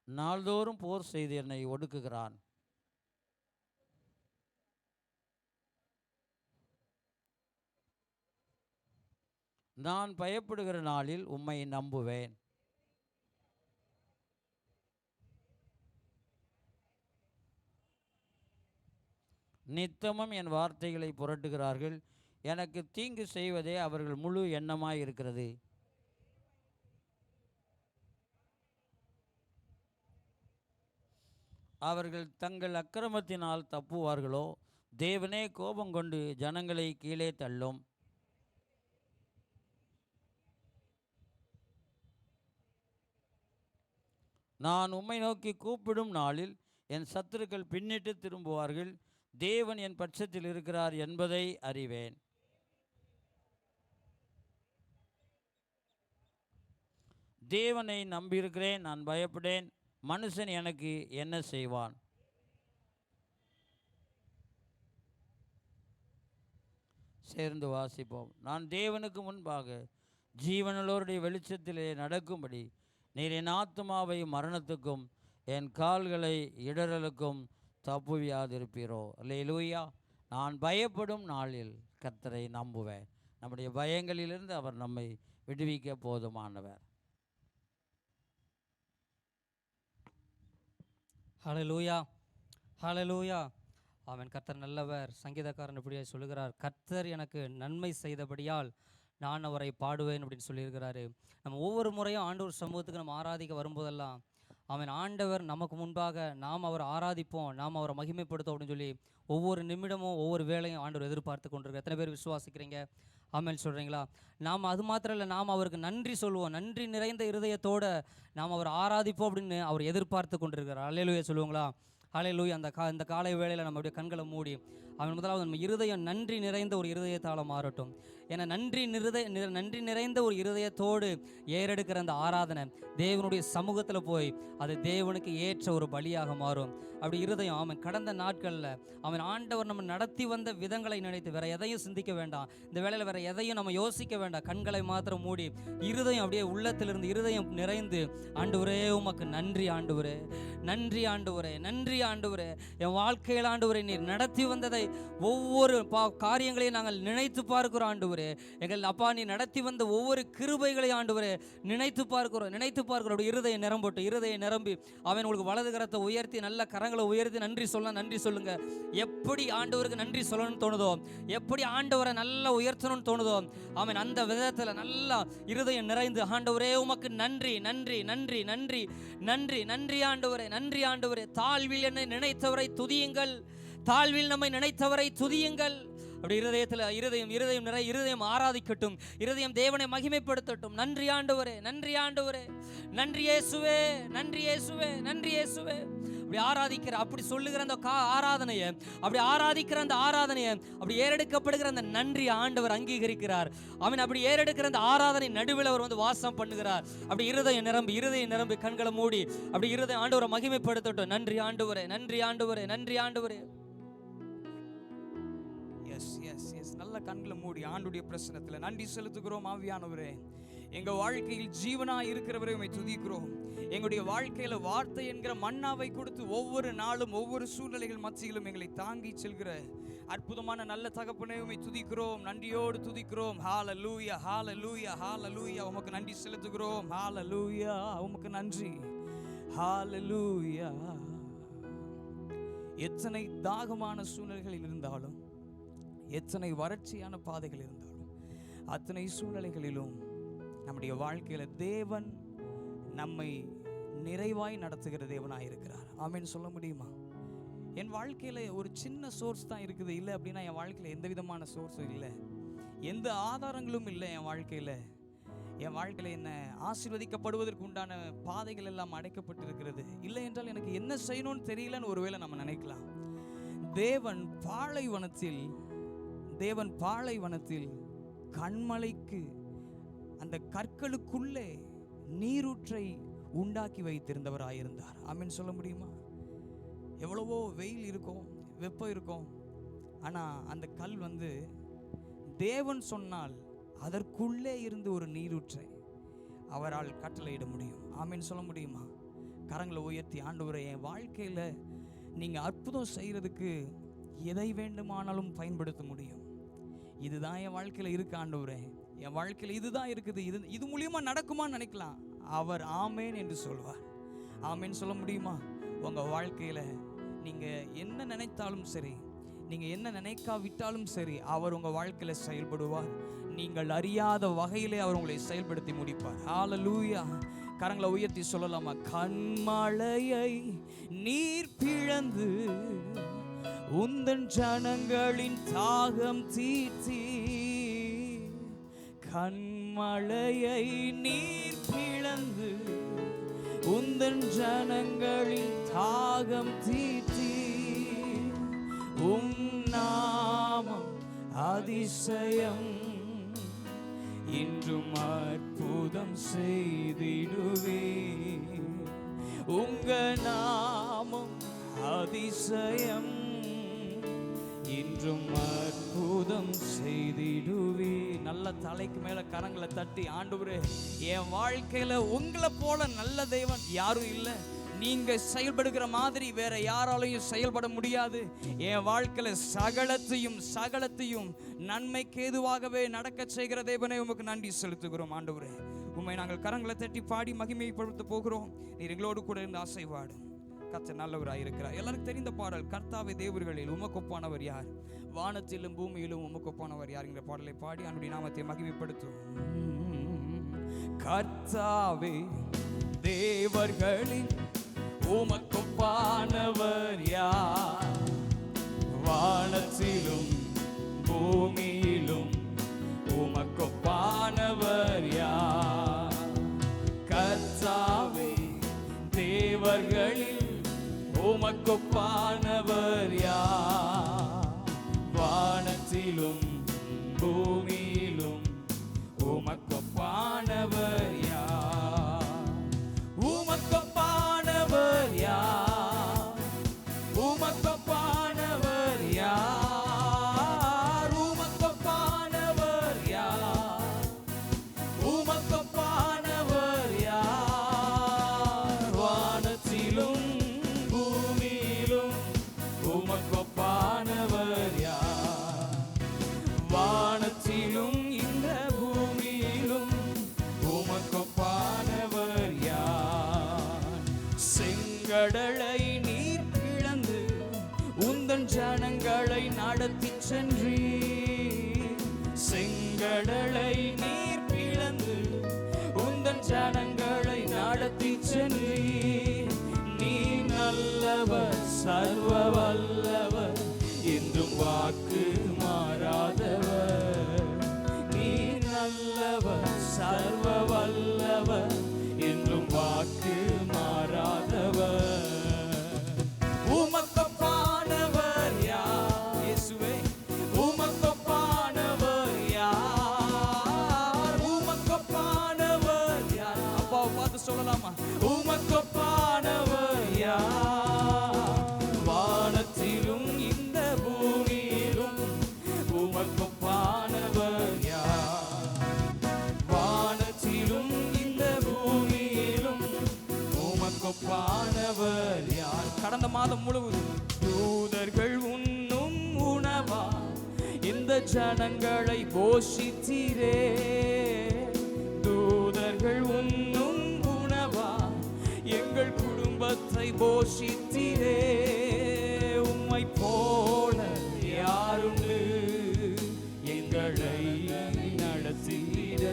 நாள்தோறும் போர் செய்து என்னை ஒடுக்குகிறான். நான் பயப்படுகிற நாளில் உம்மை நம்புவேன். நித்தமும் என் வார்த்தைகளை புரட்டுகிறார்கள். எனக்கு தீங்கு செய்வதே அவர்கள் முழு எண்ணமாய் இருக்கிறது. அவர்கள் தங்கள் அக்கிரமத்தினால் தப்புவார்களோ? தேவனே கோபம் கொண்டு ஜனங்களை கீழே தள்ளும். நான் உம்மை நோக்கி கூப்பிடும் நாளில் என் சத்துருக்கள் பின்னிட்டு திரும்புவார்கள். தேவன் என் பட்சத்தில் இருக்கிறார் என்பதை அறிவேன். தேவனை நம்பியிருக்கிறேன், நான் பயப்படேன். மனுஷன் எனக்கு என்ன செய்வான்? சேர்ந்து வாசிப்போம். நான் தேவனுக்கு முன்பாக ஜீவனுள்ளோருடைய வெளிச்சத்திலே நடக்கும்படி நீர் என் ஆத்துமாவை மரணத்துக்கும் என் கால்களை இடறலுக்கும் தப்புவியாதிருப்பீரோ. அல்லேலூயா. நான் பயப்படும் நாளில் கர்த்தரை நம்புவேன். நம்முடைய பயங்களிலிருந்து அவர் நம்மை விடுவிக்க போதுமானவர். ஹல்லேலூயா, ஹல்லேலூயா. அவன் கர்த்தர் நல்லவர். சங்கீதக்காரன் இப்படியே சொல்லுகிறார், கர்த்தர் எனக்கு நன்மை செய்தபடியால் நான் அவரை பாடுவேன் அப்படின்னு சொல்லியிருக்கிறாரு. நம்ம ஒவ்வொரு முறையும் ஆண்டவர் சமூகத்துக்கு நம்ம ஆராதிக்க வரும்போதெல்லாம் அவன் ஆண்டவர் நமக்கு முன்பாக நாம் அவரை ஆராதிப்போம், நாம் அவரை மகிமைப்படுத்தோம் அப்படின்னு சொல்லி ஒவ்வொரு நிமிடமும் ஒவ்வொரு வேளையும் ஆண்டவர் எதிர்பார்த்து கொண்டிருக்க. எத்தனை பேர் விசுவாசிக்கிறீங்க? ஆமென் சொல்கிறீங்களா? நாம் அது மாத்திரம் இல்லை, நாம் அவருக்கு நன்றி சொல்லுவோம். நன்றி நிறைந்த இருதயத்தோடு நாம் அவர் ஆராதிப்போம் அப்படின்னு அவர் எதிர்பார்த்து கொண்டிருக்கிறார். அல்லேலூயா சொல்லுவோங்களா? ஹல்லேலூயா. இந்த காலை வேளையில் நம்முடைய கண்களை மூடி அவன் முதலாவது நம்ம இருதயம் நன்றி நிறைந்த ஒரு இருதயத்தால் மாறட்டும். ஏன்னா நன்றி நிறைந்த ஒரு இருதயத்தோடு ஏறெடுக்கிற அந்த ஆராதனை தேவனுடைய சமூகத்தில் போய் அது தேவனுக்கு ஏற்ற ஒரு பலியாக மாறும். அப்படி இருதயம் அவன் கடந்த நாட்களில் அவன் ஆண்டவர் நம்ம நடத்தி வந்த விதங்களை நினைத்து வேற எதையும் சிந்திக்க வேண்டாம். இந்த வேளையில் வேற எதையும் நம்ம யோசிக்க வேண்டாம். கண்களை மாத்திரம் மூடி இருதயம் அப்படியே உள்ளத்திலிருந்து இருதயம் நிறைந்து, ஆண்டவரே உமக்கு நன்றி ஆண்டவரே, நன்றி ஆண்டவரே, நன்றி ஆண்டவரே. என் வாழ்க்கையில் ஆண்டவரே நீர் நடத்தி வந்ததை ஒவ்வொரு காரியங்களையும் நாங்கள் நினைத்து பார்க்கிறோம் ஆண்டவரே. எங்கள் அப்பா நீ நடத்தி வந்த ஒவ்வொரு கிருபைகளையும் ஆண்டவரே நினைத்து பார்க்கிறோம். அப்படி இருதயம் நிரம்பட்டு, இருதயம் நிரம்பி அவன் உங்களுக்கு வலது கரத்தை உயர்த்தி நல்ல கரங்களை உயர்த்தி நன்றி சொல்லுங்க. எப்படி ஆண்டவருக்கு நன்றி சொல்லணும்னு தோணுதோ, எப்படி ஆண்டவரை நல்லா உயர்த்தணும்னு தோணுதோ, அவன் அந்த விதத்தில் நல்லா இருதயம் நிறைந்து, ஆண்டவரே உமக்கு நன்றி நன்றி நன்றி நன்றி நன்றி நன்றி ஆண்டவரே, நன்றி ஆண்டவரே. தாழ்வில் என்னை நினைத்தவரை துதியுங்கள், தாழ்வில் நம்மை நினைத்தவரை துதியுங்கள். அப்படி இருதயம் ஆராதிக்கட்டும், இருதயம் தேவனை மகிமைப்படுத்தட்டும். நன்றி ஆண்டவரே, நன்றி ஆண்டவரே, நன்றி இயேசுவே, நன்றி இயேசுவே, நன்றி இயேசுவே. அப்படி ஆராதிக்கிற, அப்படி சொல்லுகிற அந்த ஆராதனையை, அப்படி ஆராதிக்கிற அந்த ஆராதனையை, அப்படி ஏறெடுக்கப்படுகிற அந்த நன்றி ஆண்டவர் அங்கீகரிக்கிறார். அவன் அப்படி ஏறெடுக்கிற அந்த ஆராதனை நடுவில் அவர் வந்து வாசம் பண்ணுகிறார். அப்படி இருதயம் நிரம்பி கண்களை மூடி அப்படி இருதயம் ஆண்டவரை மகிமைப்படுத்தட்டும். நன்றி ஆண்டவரே, நன்றி ஆண்டவரே, நன்றி ஆண்டவரே. நல்ல கண்களை மூடி ஆண்டுடைய பிரசனத்துல நன்றி செலுத்துகிறோம். ஆவியானவரே, எங்க வாழ்க்கையில் ஜீவனாய் இருக்கிறவரை உம்மை துதிக்கிறோம். எங்களுடைய வாழ்க்கையில வார்த்தை என்கிற மன்னாவை கொடுத்து ஒவ்வொரு நாளும் ஒவ்வொரு சூழ்நிலைகள் மத்தியிலும் எங்களை தாங்கி செல்கிற அற்புதமான நல்ல தகப்பனே உம்மை துதிக்கிறோம், நன்றியோடு துதிக்கிறோம். ஹல்லேலூயா, ஹல்லேலூயா, ஹல்லேலூயா. உமக்கு நன்றி செலுத்துகிறோம். ஹல்லேலூயா, உமக்கு நன்றி. ஹல்லேலூயா. எத்தனை தாகமான சூழ்நிலைகளில் இருந்தாலும், எத்தனை வறட்சியான பாதைகள் இருந்தாலும், அத்தனை சூழ்நிலைகளிலும் நம்முடைய வாழ்க்கையில தேவன் நம்மை நிறைவாய் நடத்துகிற தேவனாய் இருக்கிறார். ஆமென் சொல்ல முடியுமா? என் வாழ்க்கையில ஒரு சின்ன சோர்ஸ் தான் இருக்குது. இல்லை அப்படின்னா என் வாழ்க்கையில எந்த விதமான சோர்ஸும் இல்லை, எந்த ஆதாரங்களும் இல்லை. என் வாழ்க்கையில என்ன ஆசீர்வதிக்கப்படுவதற்கு உண்டான பாதைகள் எல்லாம் அடைக்கப்பட்டிருக்கிறது. இல்லை என்றால் எனக்கு என்ன செய்யணும்னு தெரியலன்னு ஒருவேளை நம்ம நினைக்கலாம். தேவன் பாலைவனத்தில் கண்மலைக்கு அந்த கற்களுக்குள்ளே நீரூற்றை உண்டாக்கி வைத்திருந்தவராயிருந்தார். ஆமென் சொல்ல முடியுமா? எவ்வளவோ வெயில் இருக்கும், வெப்பம் இருக்கும், ஆனால் அந்த கல் வந்து தேவன் சொன்னால் அதற்குள்ளே இருந்து ஒரு நீரூற்றை அவரால் கட்டளையிட முடியும். ஆமென் சொல்ல முடியுமா? கரங்களை உயர்த்தி, ஆண்டவரே என் வாழ்க்கையில் நீங்கள் அற்புதம் செய்கிறதுக்கு எதை வேண்டுமானாலும் பயன்படுத்த முடியும். இதுதான் என் வாழ்க்கையில் இருக்கு ஆண்டவரே, என் வாழ்க்கையில் இதுதான் இருக்குது, இது மூலியமா நடக்குமான்னு நினைக்கலாம். அவர் ஆமேன் என்று சொல்வார். ஆமேன் சொல்ல முடியுமா? உங்கள் வாழ்க்கையில் நீங்கள் என்ன நினைத்தாலும் சரி, நீங்க என்ன நினைக்காவிட்டாலும் சரி, அவர் உங்க வாழ்க்கையில செயல்படுவார். நீங்கள் அறியாத வகையிலே அவர் உங்களை செயல்படுத்தி முடிப்பார். ஹல்லேலூயா. கரங்களை உயர்த்தி சொல்லலாமா? கண்மலையை நீர் பிளந்து உந்தன் ஜனங்களின் தாகம் தீர்த்தி, கண்மலையை நீர் பிளந்து உந்தன் ஜனங்களின் தாகம் தீர்த்தி, உம் நாமம் அதிசயம் இன்றும் அற்புதம் செய்திடுவே, உங்க நாமம் அதிசயம் இன்றும் அற்புதம் செய்திடுவே. நல்ல தலைக்கு மேல கரங்களை தட்டி, ஆண்டவரே என் வாழ்க்கையில உங்களை போல நல்ல தெய்வன் யாரும் இல்லை, நீங்க செயல்படுகிற மாதிரி வேற யாராலையும் செயல்பட முடியாது. என் வாழ்க்கையில சகலத்தையும் நன்மைக்கு ஏதுவாகவே நடக்க செய்கிற தேவனே உமக்கு நன்றி செலுத்துகிறோம். ஆண்டவரே உம்மை நாங்கள் கரங்களை தட்டி பாடி மகிமைப்படுத்த போகிறோம். நீர் எங்களோடு கூட இருந்து ஆசைவாடும். கர்த்தர் நல்லவராய் இருக்கிறார். எல்லாருக்கும் தெரிந்த பாடல், கர்த்தாவே தேவர்களில் உமக்கொப்பானவர் யார், வானத்திலும் பூமியிலும் உமக்கொப்பானவர் யார் என்கிற பாடலை பாடி அவருடைய நாமத்தை மகிமைப்படுத்தும். கர்த்தாவே தேவர்களில் உமக்கொப்பானவர் யார், வானத்திலும் பூமியிலும் உமக்கொப்பானவர் யார், கர்த்தாவே தேவர்களில் உமக்கொப்பானவர் யார், வானத்திலும் பூமியிலும் உமக்கொப்பானவர் யார், உமக்கொப்பானவர் யார், உமக்கொப்பானவர் யார், உமக்கொப்பானவர் யார், உமக்கொப்பானவர் யார், வானத்திலும் பூமியிலும் உமக்கொப்பானவர் யார், வானத்திலும் இந்த பூமியிலும் உமக்கொப்பானவர் யார், செங்கடலை நீர் பிளந்து உந்தன் ஜனங்களை நடத்தி சென்றீர், செங்கடலை நீர் பிளந்து உந்தன் ஜனங்களை நடத்தி சென்றீர், நீ நல்லவர் சர்வ வல்லவர் என்றும் வாக்கு மாறாதவர், நீ நல்லவர் சர்வ வல்லவர் என்றும் வாக்கு மாறாதவர், உமக்கொப்பானவர் யார், இயேசுவே உமக்கொப்பானவர் யார், உமக்கொப்பானவர் யார், அப்பாவை பார்த்து சொல்லலாமா? உமக்கொப்பானவர் யார், வானத்திலும் இந்த பூமியிலும் உமக்கொப்பானவர் யார், வானத்திலும் இந்த பூமியிலும் உமக்கொப்பானவர் யார். கடந்த மாதம் முழுவதும் தூதர்கள் உண்ணும் உணவா இந்த ஜனங்களை போஷித்தீரே, தூதர்கள் உண்ணும் உணவா எங்கள் குடும்பத்தை போஷித்தீரே, உம்மை போல யாருண்டு எங்களை நடத்திட,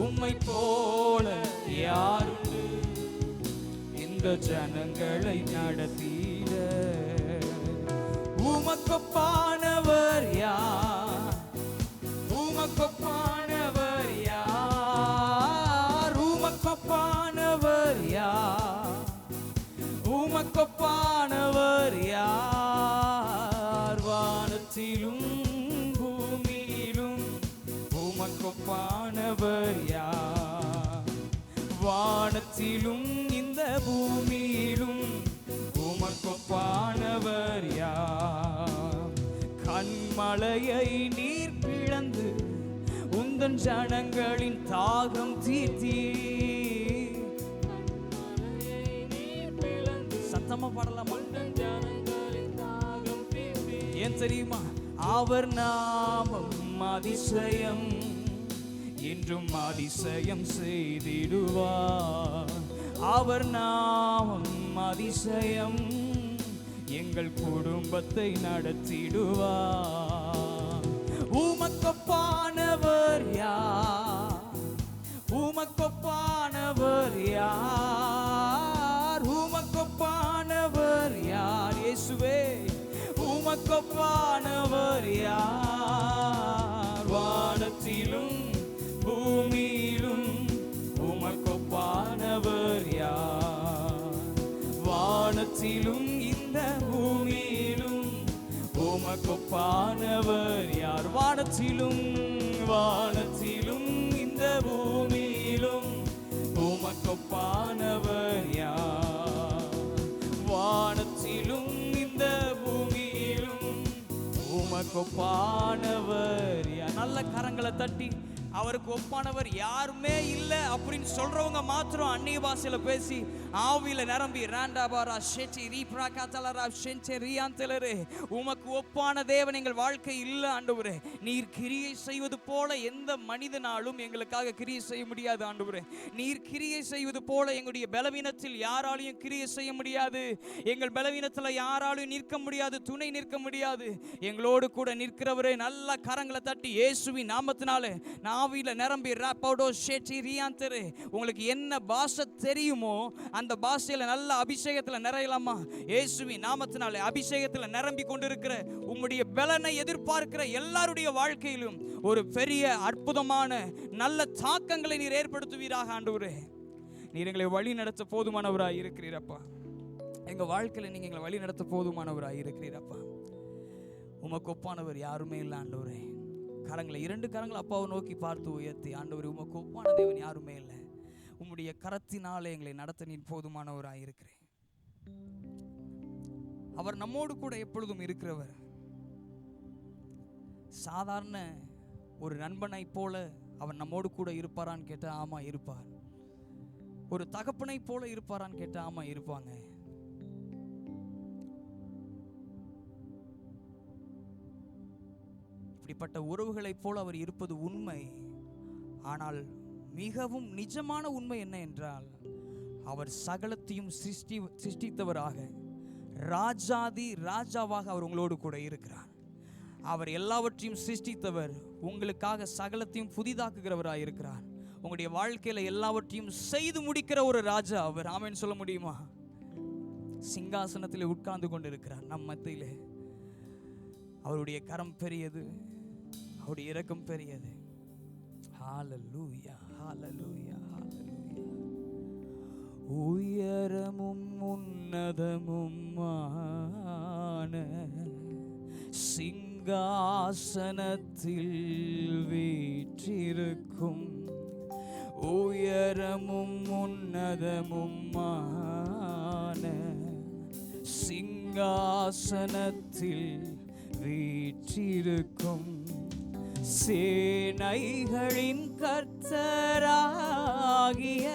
உம்மை போல யாருண்டு இந்த ஜனங்களை நடத்திட, உமக்கொப்பானவர் யார், உமக்கொப்பானவர் யார், உமக்கொப்பானவர் யார், உமக்கொப்பானவர் யார், வானத்திலும் பூமியிலும் உமக்கொப்பானவர் யார், வானத்திலும் இந்த பூமியிலும் உமக்கொப்பானவர் யார், கண்மலையை நீர் பிளந்து உந்தன் ஜனங்களின் தாகம் தீர்த்தி, சத்தமா பாடலாமா? ஏன் தெரியுமா? அவர் நாமம் அதிசயம் என்றும் அதிசயம் செய்திடுவார், அவர் நாமம் அதிசயம் எங்கள் குடும்பத்தை நடத்திடுவார். உமக்கொப்பானவர் யார்? உமக்கொப்பானவர் யார்? உமக்கொப்பானவர் யார்? இயேசுவே உமக்கொப்பானவர் யார்? வானத்திலும் பூமியிலும் உமக்கொப்பானவர் யார்? வானத்திலும் இந்த பூமியிலும் உமக்கொப்பானவர் யார்? வானத்திலும் வானத்திலும் இந்த பூமியிலும் உமக்கொப்பானவர் யார்? வானத்திலும் இந்த பூமியிலும் உமக்கொப்பானவர் யார்? நல்ல கரங்களை தட்டி அவருக்கு ஒப்பானவர் யாருமே இல்லை அப்படின்னு சொல்றவங்க மாத்திரம் அந்நிய பாஷையில பேசி ஆவியில நிரம்பி ராண்டாபாரா ஷெட்டி ரீப்ராகாதலரா ஷென்சே ரியாந்தலரே உமக்கு ஒப்பான தேவன் எங்கள் வாழ்க்கை இல்லை ஆண்டவரே. நீர் கிரியை செய்வது போல எந்த மனிதனாலும் எங்களுக்காக கிரியை செய்ய முடியாது ஆண்டவரே. நீர் கிரியை செய்வது போல எங்களுடைய பலவீனத்தில் யாராலையும் கிரியை செய்ய முடியாது. எங்கள் பலவீனத்தில் யாராலையும் நிற்க முடியாது, துணை நிற்க முடியாது. எங்களோடு கூட நிற்கிறவரே நல்ல கரங்களை தட்டி இயேசுவின் நாமத்தினாலே ஆவியில நிரம்பி ராப்போடோ ஷேட்டி ரியாந்தரே உங்களுக்கு என்ன பாஷை தெரியுமோ அந்த பாஷையில நல்ல அபிஷேகத்துல நிறையலாமா? இயேசுவின் நாமத்தினாலே அபிஷேகத்துல நிரம்பி கொண்டிருக்கிற உம்முடைய பலனை எதிர்பார்க்கிற எல்லாருடைய வாழ்க்கையிலும் ஒரு பெரிய அற்புதமான நல்ல தாக்கங்களை நீர் ஏற்படுத்துவீராக ஆண்டவரே. நீர் எங்களை வழி நடத்த போதுமானவராய் இருக்கிறீரப்பா. எங்க வாழ்க்கையில நீங்க எங்களை வழி நடத்த போதுமானவராய் இருக்கிறீரப்பா. உமக்கு ஒப்பானவர் யாருமே இல்லை ஆண்டவரே. கரங்களை இரண்டு கரங்களை அப்பாவை நோக்கி பார்த்து உயர்த்தி ஆண்டவரே உமக்கு ஒப்பான தேவன் யாருமே இல்லை. உம்முடைய கரத்தினாலே எங்களை நடத்த நீர் போதுமானவராய் இருக்கிறேன். அவர் நம்மோடு கூட எப்பொழுதும் இருக்கிறவர். சாதாரண ஒரு நண்பனை போல அவர் நம்மோடு கூட இருப்பாரான்னு கேட்டா ஆமா இருப்பார். ஒரு தகப்பனை போல இருப்பாரான்னு கேட்டா ஆமா இருப்பாங்க. இப்படிப்பட்ட உறவுகளைப் போல அவர் இருப்பது உண்மை. ஆனால் மிகவும் நிஜமான உண்மை என்ன என்றால் அவர் சகலத்தையும் சிருஷ்டித்தவராக ராஜாதி ராஜாவாக அவர் உங்களோடு கூட இருக்கிறார். அவர் எல்லாவற்றையும் சிருஷ்டித்தவர், உங்களுக்காக சகலத்தையும் புதிதாக்குகிறவராக இருக்கிறார். உங்களுடைய வாழ்க்கையில எல்லாவற்றையும் செய்து முடிக்கிற ஒரு ராஜா அவர். ஆமென் சொல்ல முடியுமா? சிங்காசனத்தில் உட்கார்ந்து கொண்டிருக்கிறார் நம் மத்தியிலே. அவருடைய கரம் பெரியது, அவருடைய இரக்கம் பெரியது. ஹalleluya ஹalleluya ஹalleluya. உயரமும் உன்னதமுமான சிங்காசனத்தில் வீற்றிருக்கும், உயரமும் உன்னதமுமான சிங்காசனத்தில் வீற்றிருக்கும் சேனைகளின் கர்த்தராகிய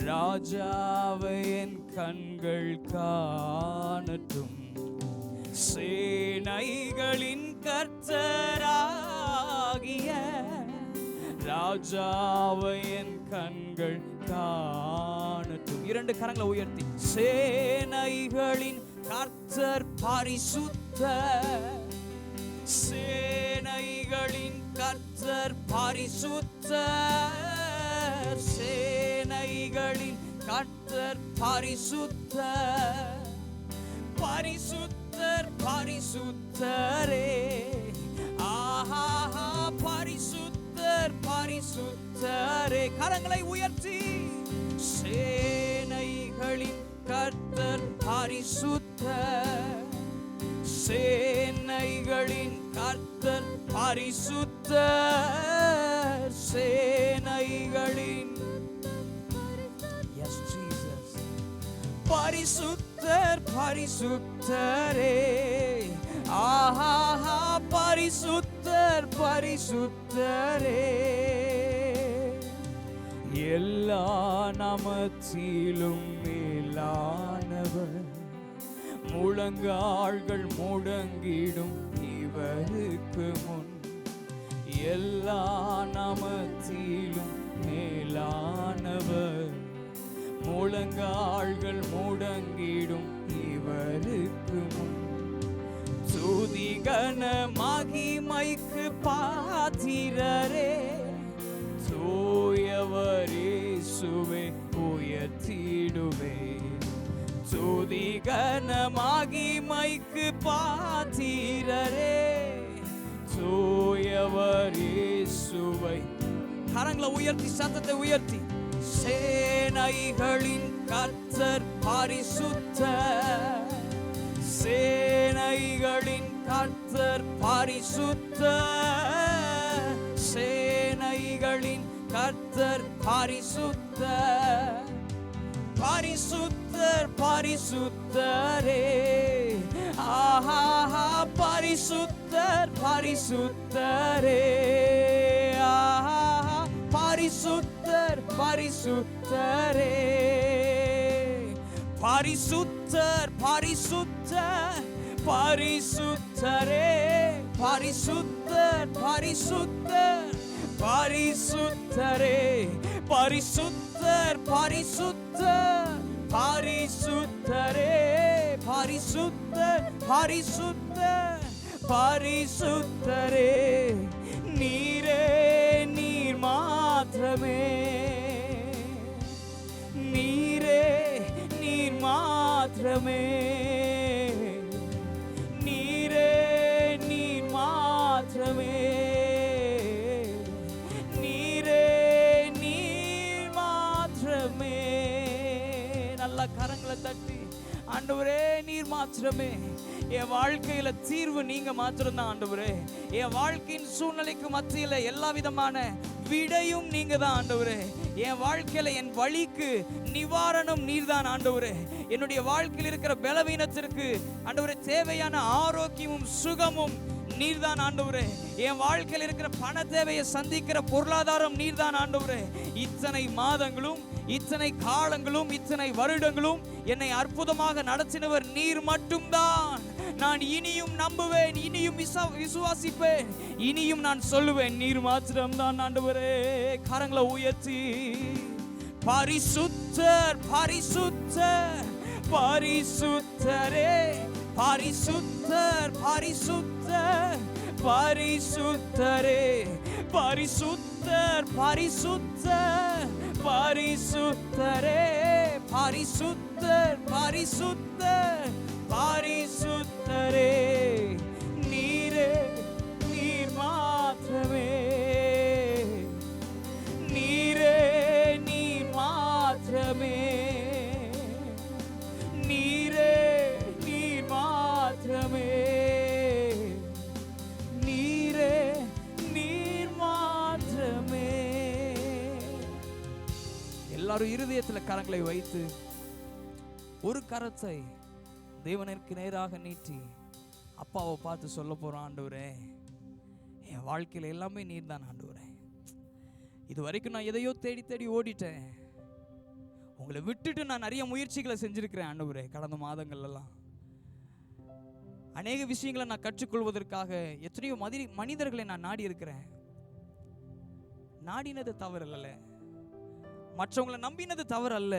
ராஜாவை என் கண்கள் காணட்டும். சேனைகளின் கர்த்தராகிய ராஜாவை என் கண்கள் காணட்டும். இரண்டு கரங்களை உயர்த்தி சேனைகளின் கர்த்தர் பரிசுத்தர், சேனைகளின் கர்த்தர் பரிசுத்தர், சேனைகளின் கர்த்தர் பரிசுத்தர், பரிசுத்தர் பரிசுத்தரே, ஆஹா பரிசுத்தர் பரிசுத்தரே. கரங்களை உயர்த்தி சேனைகளின் கர்த்தர் பரிசுத்தர், சேனைகளின் கர்த்தர் பரிசுத்தர், சேனைகளின் எஸ் ஜீசஸ் பரிசுத்தர் பரிசுத்தரே, ஆஹா பரிசுத்தர் பரிசுத்தரே. எல்லா நாமத்திலும் மேலானவர், முழங்கால்கள் முடங்கிடும் இவருக்கு முன். எல்லா நாமத்திலும் மேலானவர், முழங்கால்கள் முடங்கிடும் இவருக்கு கன மகிமைக்கு பாத்திரரே, தூயவர் இயேசுவே உயர்த்திடுவே. துதி கன மகிமைக்கு பாத்திரரே, தூயவர் இயேசுவை. கரங்களை உயர்த்தி, சத்தத்தை உயர்த்தி. சேனைகளின் கர்த்தர் பரிசுத்தர், சேனைகளின் கர்த்தர் பரிசுத்தர், சேனைகளின் கர்த்தர் பரிசுத்தர், பரிசுத்தர் பரிசுத்தரே. ஆஹா பரிசுத்தர் பரிசுத்தரே. ஆஹா பரிசுத்தர் பரிசுத்தரே. பரிசுத்தர் பரிசுத்தர் பரிசுத்தரே. பரிசுத்தர் பரிசுத்தர் பரிசுத்தரே. பரிசுத்தர் பரிசுத்தர் பரிசுத்தரே. பரிசுத்தர் பரிசுத்தர் பரிசுத்தரே. நீரே நீர் மாத்திரமே, நீரே நீர் மாத்திரமே, நீரே நீர் மாத்திரமே, நீரே நீர் மாத்திரமே. நல்ல கரங்களை தட்டி, ஆண்டவரே நீர் மாத்திரமே. என் வாழ்க்கையில தீர்வு நீங்க மாத்திரம் தான் ஆண்டவரே. என் வாழ்க்கையின் சூழ்நிலைக்கு மத்தியில எல்லா விதமான விடையும் நீங்க தான் ஆண்டவரே. என் வாழ்க்கையில என் வழிக்கு நிவாரணம் நீர்தான் ஆண்டவரே. என்னுடைய வாழ்க்கையில் இருக்கிற பலவீனத்திற்கு ஆண்டவரே தேவையான ஆரோக்கியமும் சுகமும் நீர்தான் ஆண்டவரே. என் வாழ்க்கையில் இருக்கிற பண தேவையை சந்திக்கிற பொருளாதாரம் நீர்தான் ஆண்டவரே. இத்தனை மாதங்களும் இத்தனை காலங்களும் இத்தனை வருடங்களும் என்னை அற்புதமாக நடத்தினவர் நீர் மட்டும்தான். நான் இனியும் நம்புவேன், இனியும் விசுவாசிப்பேன், இனியும் நான் சொல்லுவேன் நீர் மாத்திரம்தான் ஆண்டவரே. கரங்களை உயர்த்தி பரிசுத்தர் பரிசுத்தர் பரிசுத்தரே. பரிசுத்தர் பரிசுத்தர் பரிசுத்தரே. பரிசுத்தர் பரிசுத்தர் பரிசுத்தரே. பரிசுத்தர் பரிசுத்தர் பரிசுத்தரே. நீரே நீர் மாத்திரமே, நீரே நீர் மாத்திரமே, நீரே நீர் மாத்திரமே, நீரே நீர் மாத்திரமே. எல்லாரும் இருதயத்தில் கரங்களை வைத்து ஒரு கரத்தை தேவனிற்கு நேராக நீட்டி அப்பாவை பார்த்து சொல்ல போறோம். ஆண்டவரே, என் வாழ்க்கையில் எல்லாமே நீர் தான் ஆண்டவரே. இது வரைக்கும் நான் எதையோ தேடி தேடி ஓடிட்டேன். உங்களை விட்டுட்டு நான் நிறைய முயற்சிகளை செஞ்சிருக்கிறேன் ஆண்டவரே. கடந்த மாதங்கள்லாம் அநேக விஷயங்களை நான் கற்றுக்கொள்வதற்காக எத்தனையோ மனிதர்களை நான் நாடி இருக்கிறேன். நாடினது தவறு அல்ல, மற்றவங்களை நம்பினது தவறு அல்ல.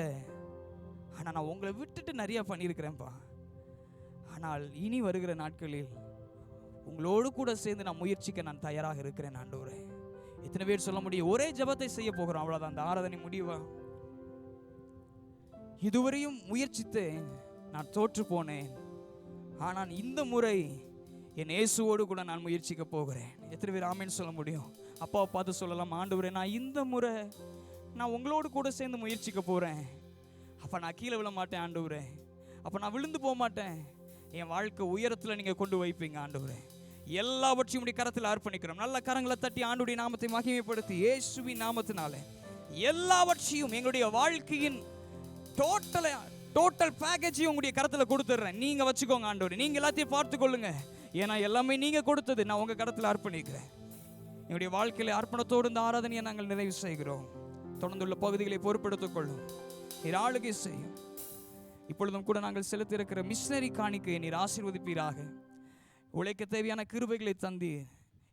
ஆனால் நான் உங்களை விட்டுட்டு நிறைய பண்ணியிருக்கிறேன்ப்பா. ஆனால் இனி வருகிற நாட்களில் உங்களோடு கூட சேர்ந்து நான் முயற்சிக்க நான் தயாராக இருக்கிறேன் ஆண்டவரே. எத்தனை பேர் சொல்ல முடியும்? ஒரே ஜெபத்தை செய்ய போகிறோம், அவ்வளோதான். அந்த ஆராதனை முடிவா. இதுவரையும் முயற்சித்தேன், நான் தோற்று போனேன். ஆனால் இந்த முறை என் இயேசுவோடு கூட நான் முயற்சிக்க போகிறேன். எத்தனை பேர் ஆமேன்னு சொல்ல முடியும்? அப்பாவை பார்த்து சொல்லலாம், ஆண்டவரே நான் இந்த முறை நான் உங்களோடு கூட சேர்ந்து முயற்சிக்க போகிறேன். அப்போ நான் கீழே விழ மாட்டேன் ஆண்டவரே. அப்போ நான் விழுந்து போக மாட்டேன். என் வாழ்க்கை உயரத்தில் நீங்கள் கொண்டு வைப்பீங்க ஆண்டவரே. எல்லாவற்றையும் உடைய கரத்தில் அர்ப்பணிக்கிறோம். நல்ல கரங்களை தட்டி ஆண்டவருடைய நாமத்தை மகிமைப்படுத்தி இயேசுவின் நாமத்தினாலே எல்லாவற்றையும் எங்களுடைய வாழ்க்கையின் டோட்டல் பேக்கேஜையும் உங்களுடைய கரத்தில் கொடுத்துட்றேன். நீங்கள் வச்சுக்கோங்க ஆண்டவரே. நீங்கள் எல்லாத்தையும் பார்த்துக்கொள்ளுங்க. ஏன்னா எல்லாமே நீங்கள் கொடுத்தது, நான் உங்கள் கரத்தில் அர்ப்பணிக்கிறேன். எங்களுடைய வாழ்க்கையில் அர்ப்பணத்தோடு இந்த ஆராதனையை நாங்கள் நிறைவு செய்கிறோம். தொடர்ந்துள்ள பகுதிகளை பொறுப்பெடுத்துக் கொள்ளும். நீர் ஆளுகை செய்யும். இப்பொழுதும் கூட நாங்கள் செலுத்தி இருக்கிற மிஷனரி காணிக்கையை நீர் ஆசீர்வதிப்பீராக. உழைக்க தேவையான கிருபைகளை தந்து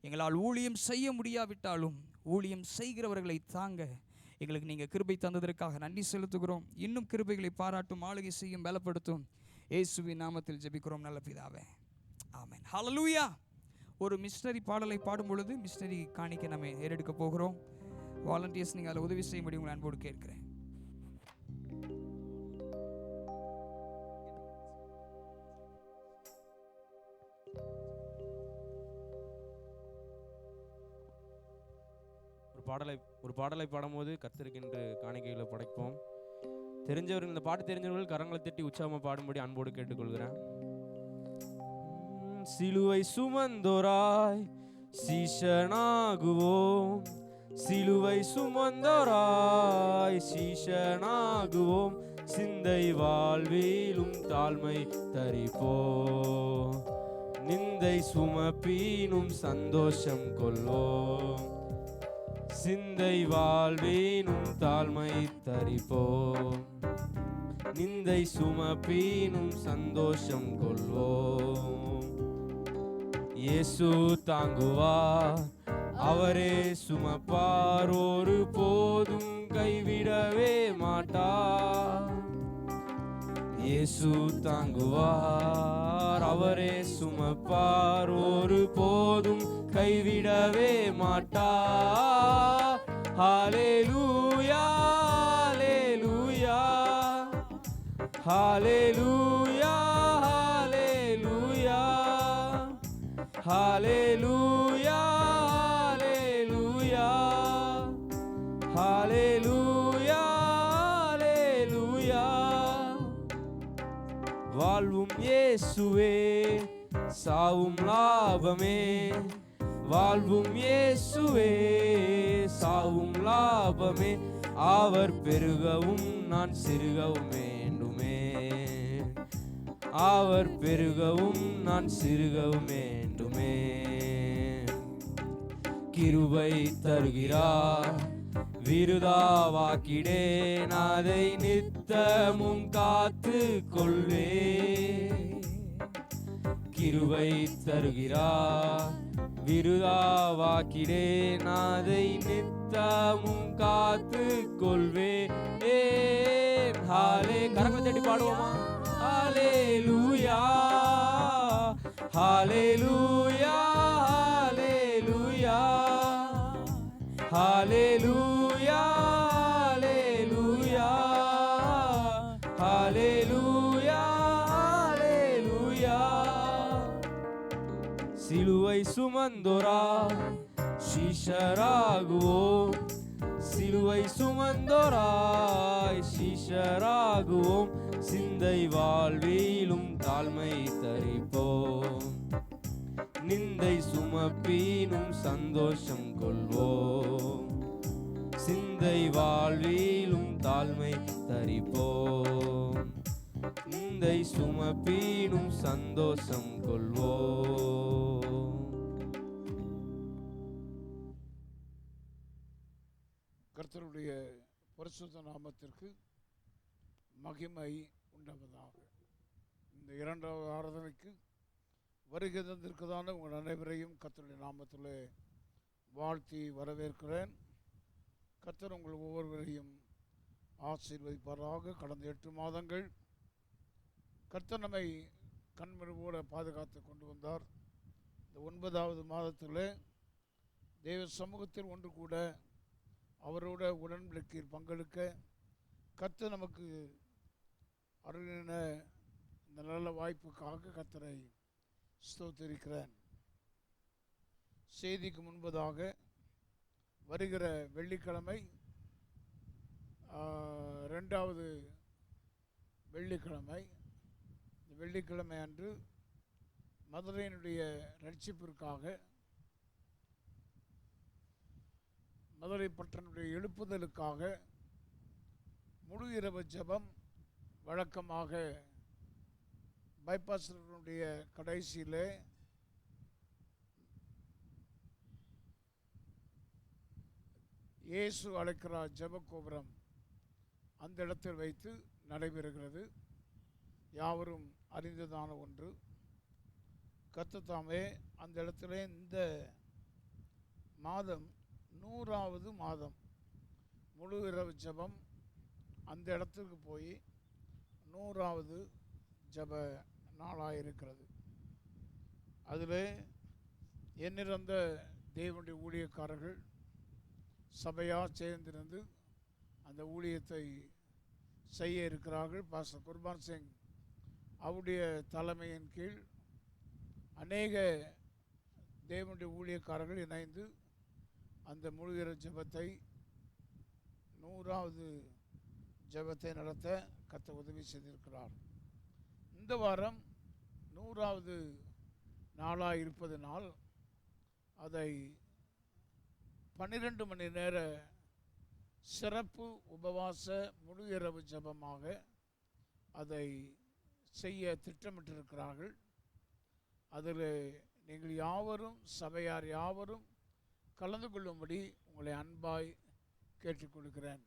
எங்களால் ஊழியம் செய்ய முடியாவிட்டாலும் ஊழியம் செய்கிறவர்களை தாங்க எங்களுக்கு நீங்கள் கிருபை தந்ததற்காக நன்றி செலுத்துகிறோம். இன்னும் கிருபைகளை பாராட்டும், ஆளுகை செய்யும், பலப்படுத்தும். இயேசுவின் நாமத்தில் ஜெபிக்கிறோம் நல்ல பிதாவே. ஆமென். ஹalleluya. ஒரு மிஷனரி பாடலை பாடும் பொழுது மிஷனரி காணிக்க நம்ம ஏறெடுக்க போகிறோம். வாலண்டியர்ஸ் நீங்கள் அதில் உதவி செய்யும்படி உங்களை அன்போடு கேட்கிறேன். ஒரு பாடலை பாடும்போது கர்த்தருக்கென்று காணிக்கைகளை படைப்போம். தெரிஞ்சவர்கள், இந்த பாட்டு தெரிஞ்சவர்கள் கரங்களை தட்டி உற்சாகமாக பாடும்படி அன்போடு கேட்டுக்கொள்கிறேன். சிலுவை சுமந்தோராய் சீஷனாகுவோம், சிலுவை சுமந்தோராய் சீஷனாகுவோம், சிந்தை வாழ்விலும் தாழ்மை தரிப்போம், நிந்தை சுமப்பீனும் சந்தோஷம் கொள்வோம், சிந்தை வாழ்வினும் தாழ்மை தரிப்போம், நிந்தை சுமப்பீனும் சந்தோஷம் கொள்வோம். இயேசு தாங்குவார், அவரே சுமப்பார், ஒரு போதும் கைவிடவே மாட்டார். இயேசு தாங்குவார், அவரே சுமப்பார், ஒரு போதும் கைவிடவே மாட்டார். ஹல்லேலூயா ஹல்லேலூயா ஹல்லேலூயா ஹல்லேலூயா ஹல்லேலூயா ஹல்லேலூயா ஹல்லேலூயா. வாழ்வும் இயேசுவே, சாவும் லாபமே, வாழ்வும் இயேசுவே, சாவும் லாபமே, அவர் பெருகவும் நான் சிறுகவும் வேண்டுமே, அவர் பெருகவும் நான் சிறுகவும் வேண்டுமே. கிருபை தருகிறார், விருதாவாக்கிடேன், அதை நித்தமும் காத்து கொள்வேன். கிருபை தருகிறார், விருதாவாக்கிடேன், அதை நித்தமும் காத்து கொள்வேன். ஹாலே, கரங்களை தட்டி பாடுவோமா? ஹல்லேலூயா ஹல்லேலூயா ஹல்லேலூயா ஹல்லேலூயா ஹல்லேலூயா ஹல்லேலூயா. சிலுவை சுமந்தோராய் சீஷராகுவோம், சிலுவை சுமந்தோராய் சீஷராகுவோம், சிந்தை வாழ்விலும் தாழ்மை தரிப்போம், நிந்தை சுமப்பீனும் சந்தோஷம் கொள்வோம், சிந்தை வாழ்விலும் தாழ்மை தரிப்போம், நிந்தை சுமப்பீனும் சந்தோஷம் கொள்வோம். கர்த்தருடைய பரிசுத்த நாமத்திற்கு மகிமை உண்டாவதாக. இந்த இரண்டாவது ஆராதனைக்கு வருகை தந்திருக்கதான உங்கள் அனைவரையும் கர்த்தருடைய நாமத்தில் வாழ்த்தி வரவேற்கிறேன். கர்த்தர் உங்கள் ஒவ்வொருவரையும் ஆசீர்வதிப்பாராக. கடந்த 8 மாதங்கள் கர்த்தர் நம்மை கண்மருவோட பாதுகாத்து கொண்டு வந்தார். இந்த 9வது மாதத்தில் தேவ சமூகத்தில் ஒன்று கூட அவரோட உடன்படிக்கையில் பங்கெடுக்க கர்த்தர் நமக்கு அருளின இந்த நல்ல வாய்ப்புக்காக கர்த்தரை ஸ்தோத்திரிக்கிறேன். செய்திக்கு முன்பதாக வருகிற வெள்ளிக்கிழமை, 2வது வெள்ளிக்கிழமை, இந்த வெள்ளிக்கிழமை அன்று மதுரையினுடைய ரட்சிப்பிற்காக, மதுரை பட்டணனுடைய எழுப்புதலுக்காக முழு இரவு ஜெபம் வழக்கமாக பைபாஸ் ரோடுடைய கடைசியில் இயேசு அழைக்கிறார் ஜெப கோபுரம் அந்த இடத்தில் வைத்து நடைபெறுகிறது. யாவரும் அறிந்ததான ஒன்று. கர்த்தர் அந்த இடத்துல இந்த மாதம் 100வது மாதம் முழு இரவு ஜெபம் அந்த இடத்துக்கு போய் 100வது ஜெப நாளாக இருக்கிறது. அதில் எண்ணிறந்த தேவனுடைய ஊழியக்காரர்கள் சபையாக சேர்ந்திருந்து அந்த ஊழியத்தை செய்ய இருக்கிறார்கள். பாஸ்டர் குர்பான் சிங் அவருடைய தலைமையின் கீழ் அநேக தேவனுடைய ஊழியக்காரர்கள் இணைந்து அந்த முழுகிற ஜெபத்தை 100வது ஜெபத்தை நடத்த கர்த்தர் உதவி செய்திருக்கிறார். இந்த வாரம் 100வது நாளாக இருப்பதனால் அதை 12 மணி நேர சிறப்பு உபவாச முழு இரவு ஜெபமாக அதை செய்ய திட்டமிட்டிருக்கிறார்கள். அதில் நீங்கள் யாவரும் சபையார் யாவரும் கலந்து கொள்ளும்படி உங்களை அன்பாய் கேட்டுக்கொள்கிறேன்.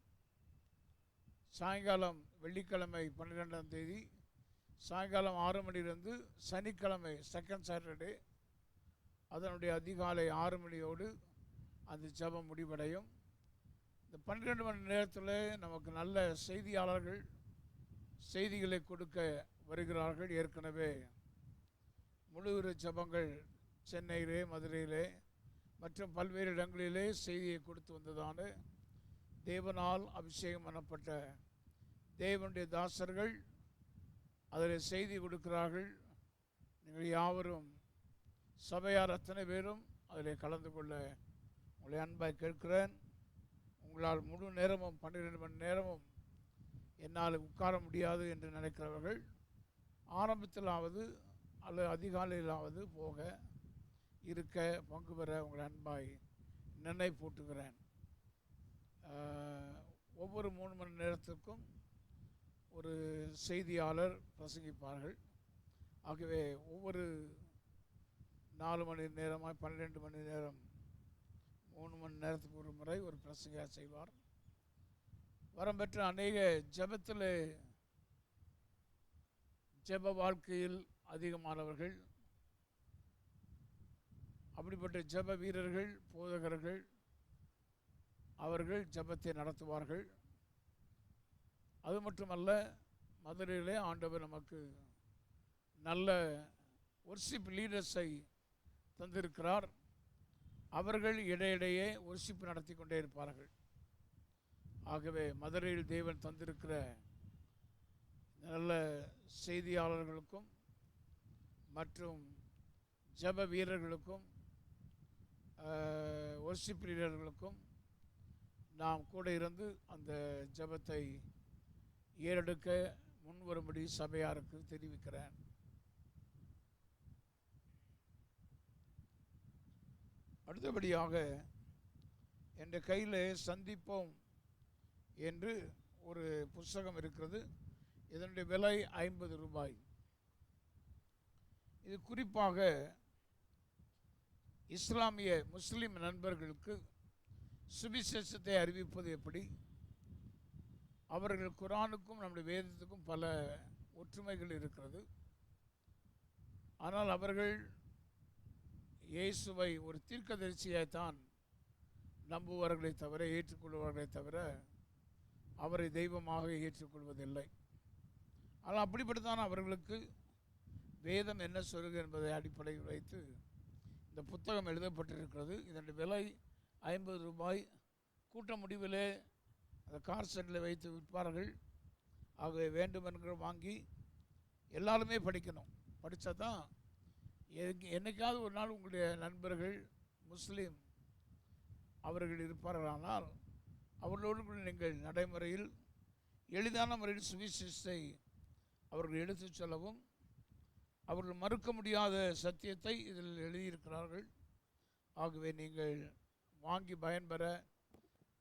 சாயங்காலம் வெள்ளிக்கிழமை 12ஆம் தேதி சாயங்காலம் 6 மணியிலிருந்து சனிக்கிழமை செகண்ட் சாட்டர்டே அதனுடைய அதிகாலை 6 மணியோடு அந்த ஜெபம் முடிவடையும். இந்த 12 மணி நேரத்தில் நமக்கு நல்ல செய்தியாளர்கள் செய்திகளை கொடுக்க வருகிறார்கள். ஏற்கனவே முழுகிற ஜெபங்கள் சென்னையிலே, மதுரையிலே மற்றும் பல்வேறு இடங்களிலே செய்தியை கொடுத்து வந்ததான தேவனால் அபிஷேகம் பண்ணப்பட்ட தேவனுடைய தாசர்கள் அதில் செய்தி கொடுக்கிறார்கள். நீங்கள் யாவரும் சபையார் அத்தனை பேரும் அதில் கலந்து கொள்ள உங்களை அன்பாய் கேட்கிறேன். உங்களால் முழு நேரமும் 12 மணி நேரமும் என்னால் உட்கார முடியாது என்று நினைக்கிறவர்கள் ஆரம்பத்திலாவது அல்லது அதிகாலையிலாவது போக இருக்க பங்கு பெற உங்களை அன்பாய் நினைப்பூட்டுகிறேன். ஒவ்வொரு 3 மணி நேரத்துக்கும் ஒரு செய்தியாளர் பிரசங்கிப்பார்கள். ஆகவே ஒவ்வொரு 4 மணி நேரமாக 12 மணி நேரம் 3 மணி நேரத்துக்கு ஒரு முறை ஒரு பிரசங்கியார் செய்வார். வரம் பெற்ற அநேக ஜெபத்தில் ஜெப வாழ்க்கையில் அதிகமானவர்கள், அப்படிப்பட்ட ஜெப வீரர்கள், போதகர்கள் அவர்கள் ஜெபத்தை நடத்துவார்கள். அது மட்டுமல்ல, மதுரையிலே ஆண்டவர் நமக்கு நல்ல ஒர்ஷிப் லீடர்ஸை தந்திருக்கிறார். அவர்கள் இடையிடையே ஒர்ஷிப் நடத்தி கொண்டே இருப்பார்கள். ஆகவே மதுரையில் தேவன் தந்திருக்கிற நல்ல செய்தியாளர்களுக்கும் மற்றும் ஜெப வீரர்களுக்கும் ஒர்ஷிப் லீடர்களுக்கும் நாம் கூட இருந்து அந்த ஜெபத்தை ஏறெடுக்க முன்வரும்படி சபையாருக்கு தெரிவிக்கிறேன். அடுத்தபடியாக என்ற கையில் சந்திப்போம் என்று ஒரு புஸ்தகம் இருக்கிறது. இதனுடைய விலை 50 ரூபாய். இது குறிப்பாக இஸ்லாமிய முஸ்லிம் நண்பர்களுக்கு சுவிசேஷத்தை அறிவிப்பது எப்படி, அவர்கள் குரானுக்கும் நம்முடைய வேதத்துக்கும் பல ஒற்றுமைகள் இருக்கிறது. ஆனால் அவர்கள் இயேசுவை ஒரு தீர்க்கதரிசியாய்த்தான் நம்புவார்களே தவிர, ஏற்றுக்கொள்வார்களே தவிர அவரை தெய்வமாக ஏற்றுக்கொள்வதில்லை. ஆனால் அப்படிப்பட்டதான் அவர்களுக்கு வேதம் என்ன சொல்லுது என்பதை அடிப்படையில் வைத்து இந்த புத்தகம் எழுதப்பட்டிருக்கிறது. இதனுடைய விலை 50 ரூபாய். கூட்ட முடிவிலே அந்த கார் செட்டில் வைத்து விற்பார்கள். ஆகவே வேண்டுமென்கிற வாங்கி எல்லாருமே படிக்கணும். படித்தா தான் என்னைக்காவது ஒரு நாள் உங்களுடைய நண்பர்கள் முஸ்லீம் அவர்கள் இருப்பார்களானால் அவர்களோடு நீங்கள் நடைமுறையில் எளிதான முறையில் சுவிசேஷத்தை அவர்கள் எடுத்து சொல்லவும், அவர்கள் மறுக்க முடியாத சத்தியத்தை இதில் எழுதியிருக்கிறார்கள். ஆகவே நீங்கள் வாங்கி பயன்பெற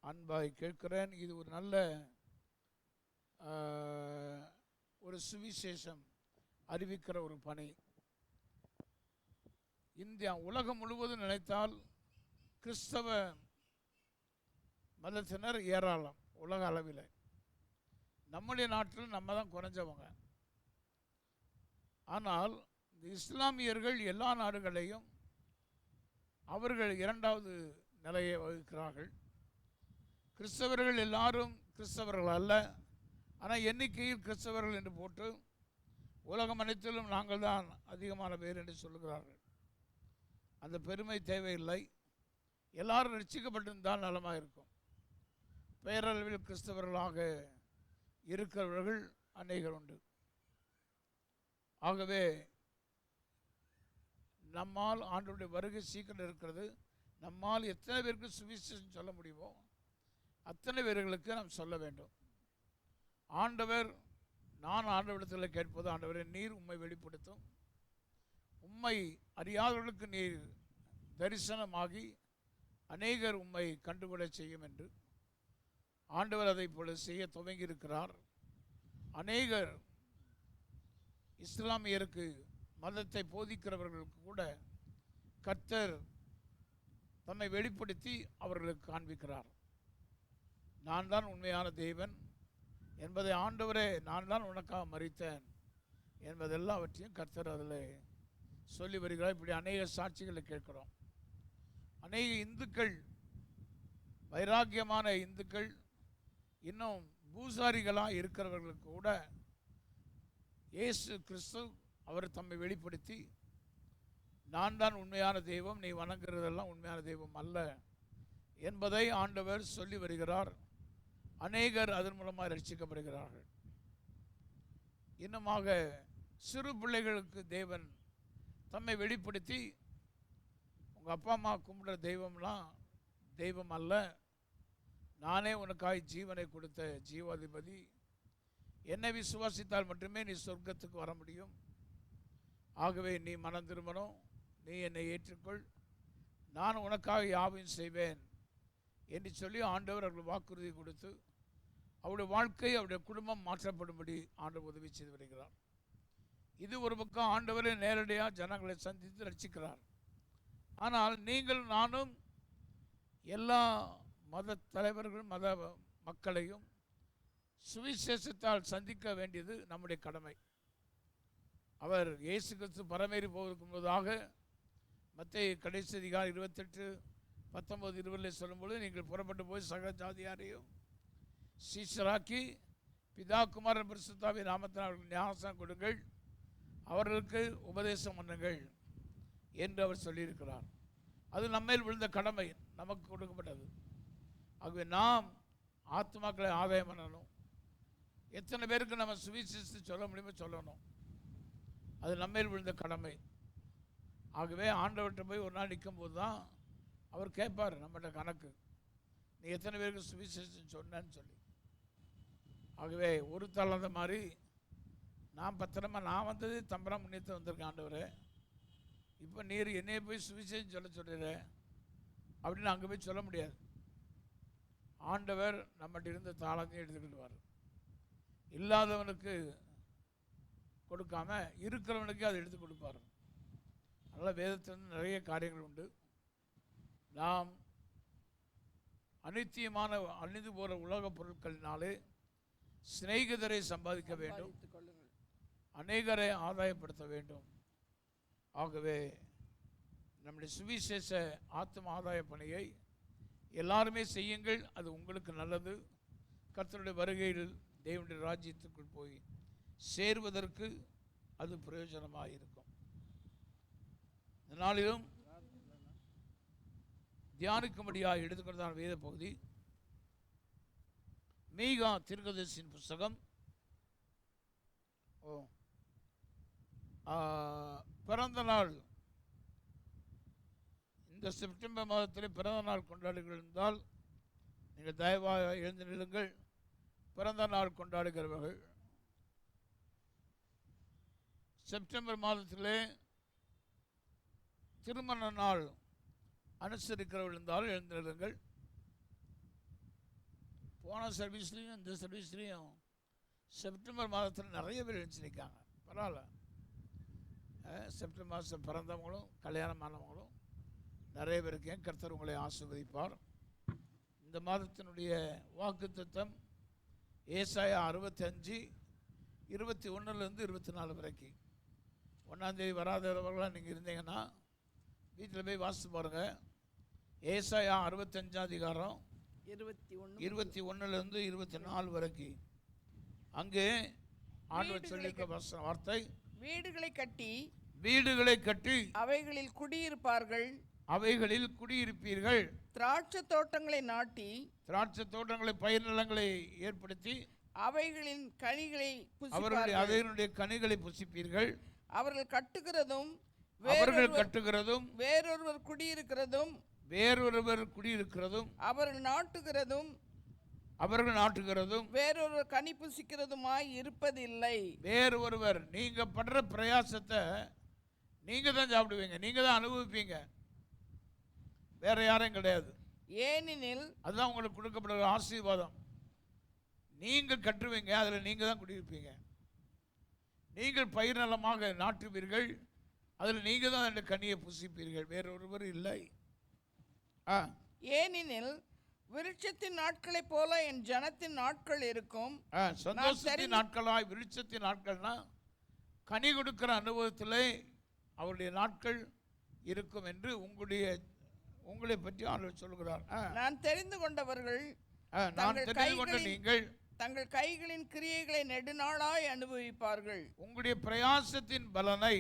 அன்பாய் கேட்கிறேன். இது ஒரு நல்ல ஒரு சுவிசேஷம் அறிவிக்கிற ஒரு பணி. இந்தியா உலகம் முழுவதும் நினைத்தால் கிறிஸ்தவ மதத்தினர் ஏராளம் உலக அளவில். நம்முடைய நாட்டில் நம்ம தான் குறைஞ்சவங்க. ஆனால் இந்த இஸ்லாமியர்கள் எல்லா நாடுகளையும் அவர்கள் 2வது நிலையை வகிக்கிறார்கள். கிறிஸ்தவர்கள் எல்லாரும் கிறிஸ்தவர்கள் அல்ல, ஆனால் எண்ணிக்கையில் கிறிஸ்தவர்கள் என்று போட்டு உலகம் அனைத்திலும் நாங்கள் தான் அதிகமான பேர் என்று சொல்லுகிறார்கள். அந்த பெருமை தேவையில்லை. எல்லாரும் ரட்சிக்கப்பட்டிருந்தால் நலமாக இருக்கும். பேரளவில் கிறிஸ்தவர்களாக இருக்கிறவர்கள் அநேகர் உண்டு. ஆகவே நம்மால் ஆண்டவருடைய வருகை சீக்கிரம் இருக்கிறது. நம்மால் எத்தனை பேருக்கு சுவிசேஷம் சொல்ல முடியுமோ அத்தனை பேர்களுக்கு நாம் சொல்ல வேண்டும். ஆண்டவர், நான் ஆண்டவரிடத்தில் கேட்பது, ஆண்டவரே நீர் உம்மை வெளிப்படுத்தும், உம்மை அறியாதவர்களுக்கு நீர் தரிசனமாகி அநேகர் உம்மை கண்டுபிட செய்யும் என்று. ஆண்டவர் அதை போல செய்ய துவங்கி இருக்கிறார். அநேகர் இஸ்லாமியருக்கு மதத்தை போதிக்கிறவர்களுக்கு கூட கர்த்தர் தம்மை வெளிப்படுத்தி அவர்களுக்கு காண்பிக்கிறார். நான் தான் உண்மையான தேவன் என்பதை, ஆண்டவரே நான் தான் உனக்காக மரித்தேன் என்பதெல்லாவற்றையும் கர்த்தர் அதில் சொல்லி வருகிறார். இப்படி அநேக சாட்சிகளை கேட்கிறோம். அநேக இந்துக்கள், வைராக்கியமான இந்துக்கள், இன்னும் பூசாரிகளாக இருக்கிறவர்களுக்கு கூட இயேசு கிறிஸ்து அவர் தம்மை வெளிப்படுத்தி, நான் தான் உண்மையான தெய்வம், நீ வணங்குறதெல்லாம் உண்மையான தெய்வம் அல்ல என்பதை ஆண்டவர் சொல்லி வருகிறார். அநேகர் அதன் மூலமாக ரட்சிக்கப்படுகிறார்கள். இன்னுமாக சிறு பிள்ளைகளுக்கு தேவன் தம்மை வெளிப்படுத்தி, உங்கள் அப்பா அம்மா கும்பிடுற தெய்வம்லாம் தெய்வம் அல்ல, நானே உனக்காய் ஜீவனை கொடுத்த ஜீவாதிபதி, என்னை விசுவாசித்தால் மட்டுமே நீ சொர்க்கத்துக்கு வர முடியும். ஆகவே நீ மனம் திரும்பணும், நீ என்னை ஏற்றுக்கொள், நான் உனக்காக யாவையும் செய்வேன் என்று சொல்லி ஆண்டவர் அவர்கள் வாக்குறுதி கொடுத்து அவருடைய வாழ்க்கை, அவருடைய குடும்பம் மாற்றப்படும்படி ஆண்டவர் உதவி செய்து வருகிறார். இது ஒரு பக்கம் ஆண்டவரை நேரடியாக ஜனங்களை சந்தித்து ரட்சிக்கிறார். ஆனால் நீங்கள் நானும் எல்லா மத தலைவர்கள், மத மக்களையும் சுவிசேஷத்தால் சந்திக்க வேண்டியது நம்முடைய கடமை. அவர் இயேசு கிறிஸ்து பரமேறி போவதற்கு முன்பதாக மத்தேயு கடைசி அதிகாரம் 28:19-20 சொல்லும்போது, நீங்கள் புறப்பட்டு போய் சகல ஜாதியாரையும் சீஷராக்கி பிதா குமாரன் பரிசுத்தாவின் நாமத்தில் அவர்கள் ஞானஸ்நானம் கொடுங்கள், அவர்களுக்கு உபதேசம் பண்ணுங்கள் என்று அவர் சொல்லியிருக்கிறார். அது நம்மேல் விழுந்த கடமை, நமக்கு கொடுக்கப்பட்டது. ஆகவே நாம் ஆத்மாக்களை ஆதாயம் பண்ணணும். எத்தனை பேருக்கு நம்ம சுவிசேஷத்தை சொல்ல முடியுமோ சொல்லணும். அது நம்மேல் விழுந்த கடமை. ஆகவே ஆண்டவர்கிட்ட போய் ஒரு நாள் நிற்கும் போது தான் அவர் கேட்பார் நம்மகிட்ட கணக்கு, நீ எத்தனை பேருக்கு சுவிசேஷம் சொன்னேன்னு சொல்லி. ஆகவே ஒரு தள்ளாத மாதிரி நான் பத்திரமா, நான் வந்தது தம்பரம் முன்னேற்ற வந்திருக்கேன் ஆண்டவரே, இப்போ நீர் என்னைய போய் சுவிசேஷம் சொல்ல சொல்லிடுற அப்படின்னு அங்கே போய் சொல்ல முடியாது. ஆண்டவர் நம்மகிட்ட இருந்த தாளத்தையும் எடுத்துக்கிடுவார். இல்லாதவனுக்கு கொடுக்காம இருக்கிறவனுக்கு அதை எடுத்து கொடுப்பார். அதனால் வேதத்தில் நிறைய காரியங்கள் உண்டு. நாம் அனித்தியமான அழிந்து போகிற உலகப் பொருட்களினாலே சிநேகிதரை சம்பாதிக்க வேண்டும், அநேகரை ஆதாயப்படுத்த வேண்டும். ஆகவே நம்முடைய சுவிசேஷ ஆத்ம ஆதாய பணியை எல்லாருமே செய்யுங்கள். அது உங்களுக்கு நல்லது. கர்த்தருடைய வருகையில் தேவனுடைய ராஜ்யத்துக்குள் போய் சேர்வதற்கு அது பிரயோஜனமாக இருக்கும். இந்த நாளிலும் தியானிக்கும்படியாக எடுத்துக்கொண்டதான வேத பகுதி மீகா தீர்க்கதரிசியின் புஸ்தகம். பிறந்த நாள், இந்த செப்டம்பர் மாதத்தில் பிறந்த நாள் கொண்டாடுகள் இருந்தால் நீங்கள் தயவாக எழுந்து நில்லுங்கள். பிறந்த நாள் கொண்டாடுகிறவர்கள் செப்டம்பர் மாதத்திலே திருமண நாள் அனுசரிக்கிறவர்கள் இருந்தாலும் எழுந்து நில்லுங்கள். போன சர்வீஸ்லேயும் இந்த சர்வீஸ்லேயும் செப்டம்பர் மாதத்தில் நிறைய பேர் எழுந்திருக்காங்க. பரவாயில்ல. செப்டம்பர் மாதம் பிறந்தவங்களும் கல்யாணமானவங்களும் நிறைய பேருக்கு கர்த்தர் உங்களை ஆசீர்வதிப்பார். இந்த மாதத்தினுடைய வாக்குத்தத்தம் ஏசாயா 65:21-24 வரைக்கும். 1ஆம் தேதி வராதவர்களாக நீங்கள் இருந்தீங்கன்னா வீட்டில் போய் வாசித்து பாருங்கள். ஏசாயா 65ஆம் அதிகாரம் 21-24 வரைக்கும். அங்கே ஆண்டவர் சொல்லியிருக்க வார்த்தை, வீடுகளை கட்டி வீடுகளை கட்டி அவைகளில் குடியிருப்பார்கள். அவைகளில் குடியிருப்பீர்கள். திராட்சை தோட்டங்களை நாட்டி திராட்சை தோட்டங்களை பயிர் நிலங்களை ஏற்படுத்தி அவைகளின் கனிகளை அவர்கள் புசிப்பார்கள். அதனுடைய கனிகளை புசிப்பீர்கள். அவர்கள் கட்டுகிறதும் அவர்கள் கட்டுகிறதும் வேறொருவர் குடியிருக்கிறதும் வேறொருவர் குடியிருக்கிறதும் அவர்கள் நாட்டுகிறதும் வேறொருவர் கனி புசிக்கிறதுமாய் இருப்பதில்லை. வேறொருவர் நீங்க படுற பிரயாசத்தை நீங்க தான் சாப்பிடுவீங்க, நீங்க தான் அனுபவிப்பீங்க, வேற யாரும் கிடையாது. ஏனெனில் அதுதான் உங்களுக்கு கொடுக்கப்படுற ஆசீர்வாதம். நீங்க கட்டுவீங்க, அதில் நீங்க தான் குடியிருப்பீங்க. நீங்கள் பயிர் நலமாக நாட்டுவீர்கள், அதில் நீங்க தான் அந்த கனியை புசிப்பீர்கள், வேறொருவர் இல்லை. ஏனெனில் விருட்சத்தின் நாட்களை போல என் ஜனத்தின் நாட்கள் இருக்கும். சந்தோஷத்தின் நாட்களாய், விருட்சத்தின் நாட்கள்னா கனி கொடுக்கிற அனுபவத்திலே அவருடைய நாட்கள் இருக்கும் என்று உங்களை பற்றி ஆண்டவர் சொல்கிறார். நான் தெரிந்து கொண்டவர்கள் நீங்கள் தங்கள் கைகளின் கிரியைகளை நெடுநாளாய் அனுபவிப்பார்கள். உங்களுடைய பிரயாசத்தின் பலனை,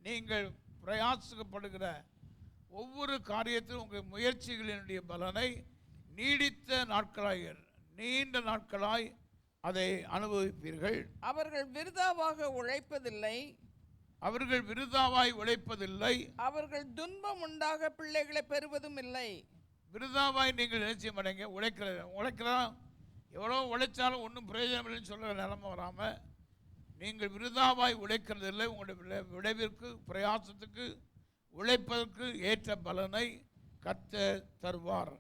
நீங்கள் பிரயாசப்படுகிற ஒவ்வொரு காரியத்திலும் உங்கள் முயற்சிகளினுடைய பலனை நீடித்த நாட்களாய், நீண்ட நாட்களாய் அதை அனுபவிப்பீர்கள். அவர்கள் விருதாவாக உழைப்பதில்லை. அவர்கள் துன்பம் உண்டாக பிள்ளைகளை பெறுவதும் இல்லை. விருதாவாய் நீங்கள் நினைச்ச மாட்டீங்க. உழைக்கலாம், எவ்வளோ உழைச்சாலும் ஒன்றும் பிரயோஜனம் இல்லைன்னு சொல்கிற நிலைமை வராமல் நீங்கள் விருதாவாய் உழைக்கிறதில்லை. உங்களுடைய விளைவிற்கு, பிரயாசத்துக்கு, உழைப்பதற்கு ஏற்ற பலனை கர்த்தர் தருவார்.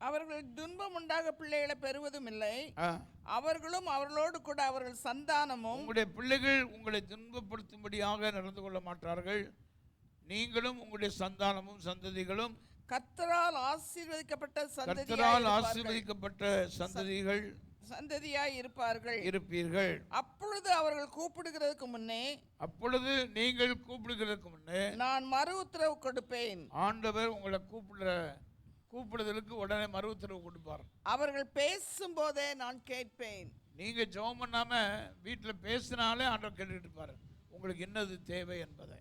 அவர்கள் துன்பம் உண்டாக பிள்ளைகளை பெறுவதும் இல்லை. அவர்களும் அவர்களோடு கூட அவர்கள் சந்தானமும். உங்களுடைய பிள்ளைகள் உங்களை துன்பப்படுத்தும்படியாக நடந்து கொள்ள மாட்டார்கள். நீங்களும் உங்களுடைய சந்தானமும் சந்ததிகளும் கர்த்தரால் ஆசீர்வதிக்கப்பட்ட சந்ததியாய் இருப்பீர்கள். அப்பொழுது அவர்கள் கூப்பிடுகிறதுக்கு முன்னே நான் மறு உத்தரவு கொடுப்பேன். ஆண்டவர் உங்களை கூப்பிடுதலுக்கு உடனே மறு உத்தரவு கொடுப்பார். அவர்கள் பேசும் போதே நான் கேட்பேன். நீங்க ஜெபம் பண்ணாம வீட்டில் பேசினாலே ஆண்டவர் கேட்டுட்டு இருப்பார் உங்களுக்கு என்னது தேவை என்பதை.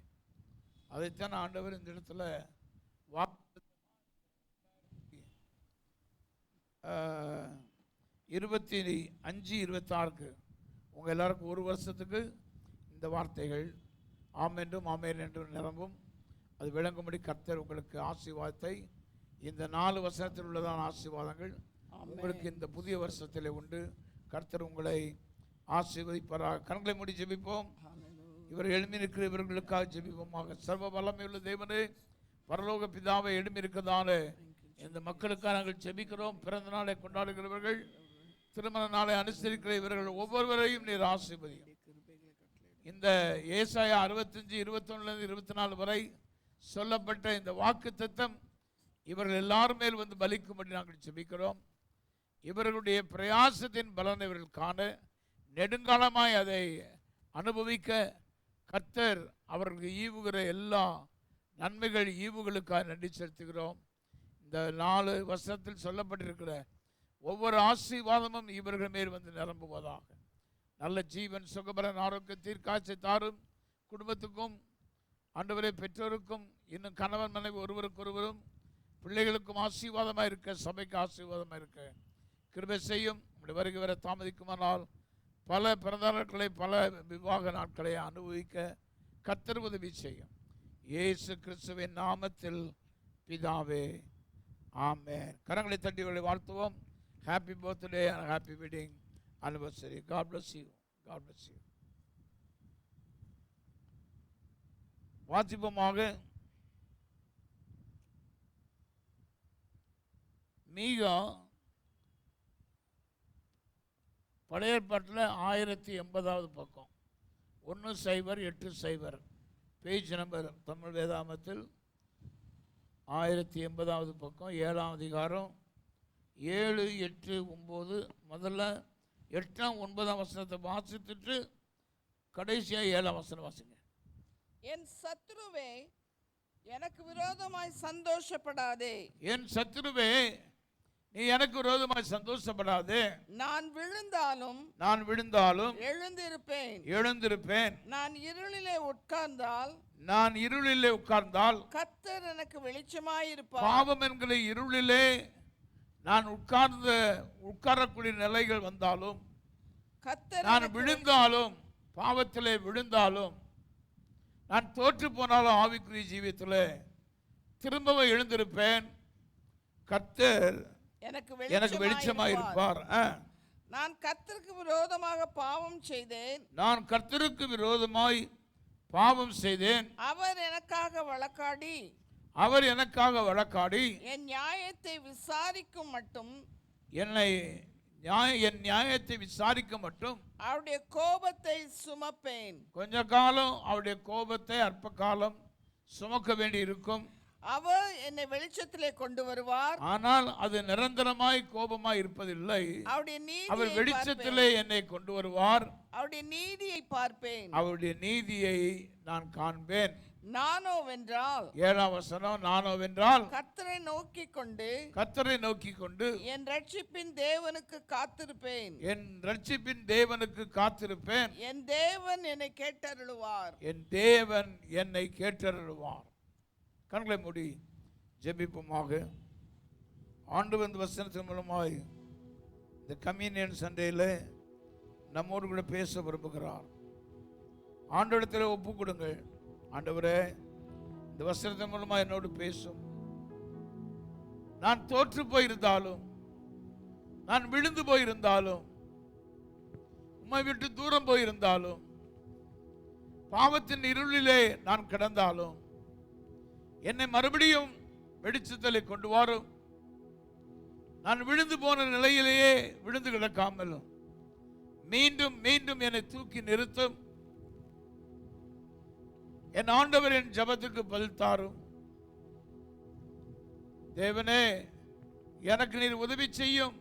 அதைத்தான் ஆண்டவர் இந்த இடத்துல 25-26 உங்க எல்லாருக்கும் ஒரு வருஷத்துக்கு இந்த வார்த்தைகள் ஆமென்றும் ஆமென் என்றும் நிரம்பும். அது விளங்கும்படி கர்த்தர் உங்களுக்கு ஆசீர்வாதத்தை, இந்த 4 வருஷத்தில் உள்ளதான ஆசீர்வாதங்கள் உங்களுக்கு இந்த புதிய வருஷத்தில் உண்டு. கர்த்தர் உங்களை ஆசீர்வதிப்பாராக. கண்களை மூடி ஜெபிப்போம். இவர் எழும்பி நிற்கிற இவர்களுக்காக ஜெபிப்போமாக. சர்வ வல்லமையுள்ள தேவனே, பரலோக பிதாவை எழும்பி இருக்கிறதான இந்த மக்களுக்காக நாங்கள் ஜெபிக்கிறோம். பிறந்த நாளை கொண்டாடுகிறவர்கள், திருமண நாளை அனுசரிக்கிற இவர்கள் ஒவ்வொருவரையும் நீர் ஆசீர்வதியும். இந்த ஏசாயா 65-21-24 வரை சொல்லப்பட்ட இந்த வாக்குத்தத்தம் இவர்கள் எல்லாரும் மேல் வந்து பலிக்கும்படி நாங்கள் ஜெபிக்கிறோம். இவர்களுடைய பிரயாசத்தின் பலனை இவர்கள் காண, நெடுங்காலமாய் அதை அனுபவிக்க கர்த்தர் அவர்களுக்கு ஈவுகிற எல்லா நன்மைகள் ஈவுகளுக்காக நன்றி செலுத்துகிறோம். இந்த 4 வருஷத்தில் சொல்லப்பட்டிருக்கிற ஒவ்வொரு ஆசீர்வாதமும் இவர்கள் மேல் வந்து நிரம்புவதாக. நல்ல ஜீவன், சுகபலன், ஆரோக்கிய, தீர்க்காட்சி தாரும் குடும்பத்துக்கும், ஆண்டவரே பெற்றோருக்கும், இன்னும் கணவன் மனைவி ஒருவருக்கொருவரும், பிள்ளைகளுக்கும் ஆசீர்வாதமாக இருக்க, சபைக்கு ஆசீர்வாதமாக இருக்க கிருபை செய்யும். இப்படி வருகை வர தாமதிக்குமானால் பல பிறந்த நாட்களை, பல விவாக நாட்களை அனுபவிக்க கர்த்தர் உதவி செய்யும். இயேசு கிறிஸ்துவின் நாமத்தில் பிதாவே, ஆமென். கரங்களை தட்டிகளை வாழ்த்துவோம். Happy birthday and happy wedding anniversary. God bless you. God bless you. வாசிப்போமாக. மீகா பழைய ஏற்பாட்டில் 1080வது பக்கம், 1080 பேஜ் நம்பர், தமிழ் வேதாமத்தில் 1080வது பக்கம், 7ஆம் அதிகாரம் 7, 8, 9. முதல்ல 8ஆம் 9ஆம் வசனத்தை வாசித்துட்டு கடைசியாக 7ஆம் வசனம் வாசிங்க. என் சத்துருவே எனக்கு விரோதமாய் சந்தோஷப்படாதே. என் சத்துருவே நீ எனக்கு விரோதமாய் சந்தோஷப்படாதே. நான் விழுந்தாலும் எழுந்திருப்பேன். நான் இருளிலே உட்கார்ந்தால் கர்த்தர் எனக்கு வெளிச்சமாயிருப்பார். பாவம் என்கிற இருளிலே நான் உட்காரக்கூடிய நிலைகள் வந்தாலும், நான் விழுந்தாலும், பாவத்திலே விழுந்தாலும், நான் தோற்று போனாலும் ஆவிக்குரிய ஜீவியத்தில் திரும்பவும் எழுந்திருப்பேன். கர்த்தர் எனக்கு வெளிச்சமாயிருப்பார். நான் கர்த்தருக்கு விரோதமாக பாவம் செய்தேன். அவர் எனக்காக வழக்காடி என் நியாயத்தை விசாரிக்கும் மட்டும் என் நியாயத்தை விசாரிக்க மட்டும் அவருடைய கோபத்தை சுமப்பேன். கொஞ்ச காலம் அவருடைய கோபத்தை அற்ப காலம் சுமக்க வேண்டி இருக்கும். அவர் என்னை வெளிச்சத்திலே கொண்டு வருவார். ஆனால் அது நிரந்தரமாய் கோபமாய் இருப்பதில்லை. அவர் வெளிச்சத்திலே என்னை கொண்டு வருவார். அவருடைய நீதியை பார்ப்பேன். அவருடைய நீதியை நான் காண்பேன். நானோவென்றால் 7ஆம் வசனம், நானோவென்றால் கர்த்தரை நோக்கிக் கொண்டு என் ரட்சிப்பின் தேவனுக்கு காத்திருப்பேன். என் தேவன் என்னை கேட்டருளுவார். கண்களை மூடி ஜெபிப்போமாக. ஆண்டவர் இந்த வசனத்தின் மூலமாய் இந்த கம்யூனியன் சண்டேயில் நம்மோடு கூட பேச விரும்புகிறார். ஆண்டவரிடத்தில் ஒப்பு கொடுங்கள். ஆண்டவரே, இந்த வசனத்தின் மூலமாக என்னோடு பேசும். நான் தோற்று போயிருந்தாலும், நான் விழுந்து போயிருந்தாலும், உம்மை விட்டு தூரம் போயிருந்தாலும், பாவத்தின் இருளிலே நான் கிடந்தாலும், என்னை மறுபடியும் வெளிச்சத்திலே கொண்டு வரும். நான் விழுந்து போன நிலையிலேயே விழுந்து கிடக்காமல் மீண்டும் மீண்டும் என்னை தூக்கி நிறுத்தும். என் ஆண்டவர் என் ஜெபத்துக்கு பதில் தாரும். தேவனே, எனக்கு நீர் உதவி செய்யும்.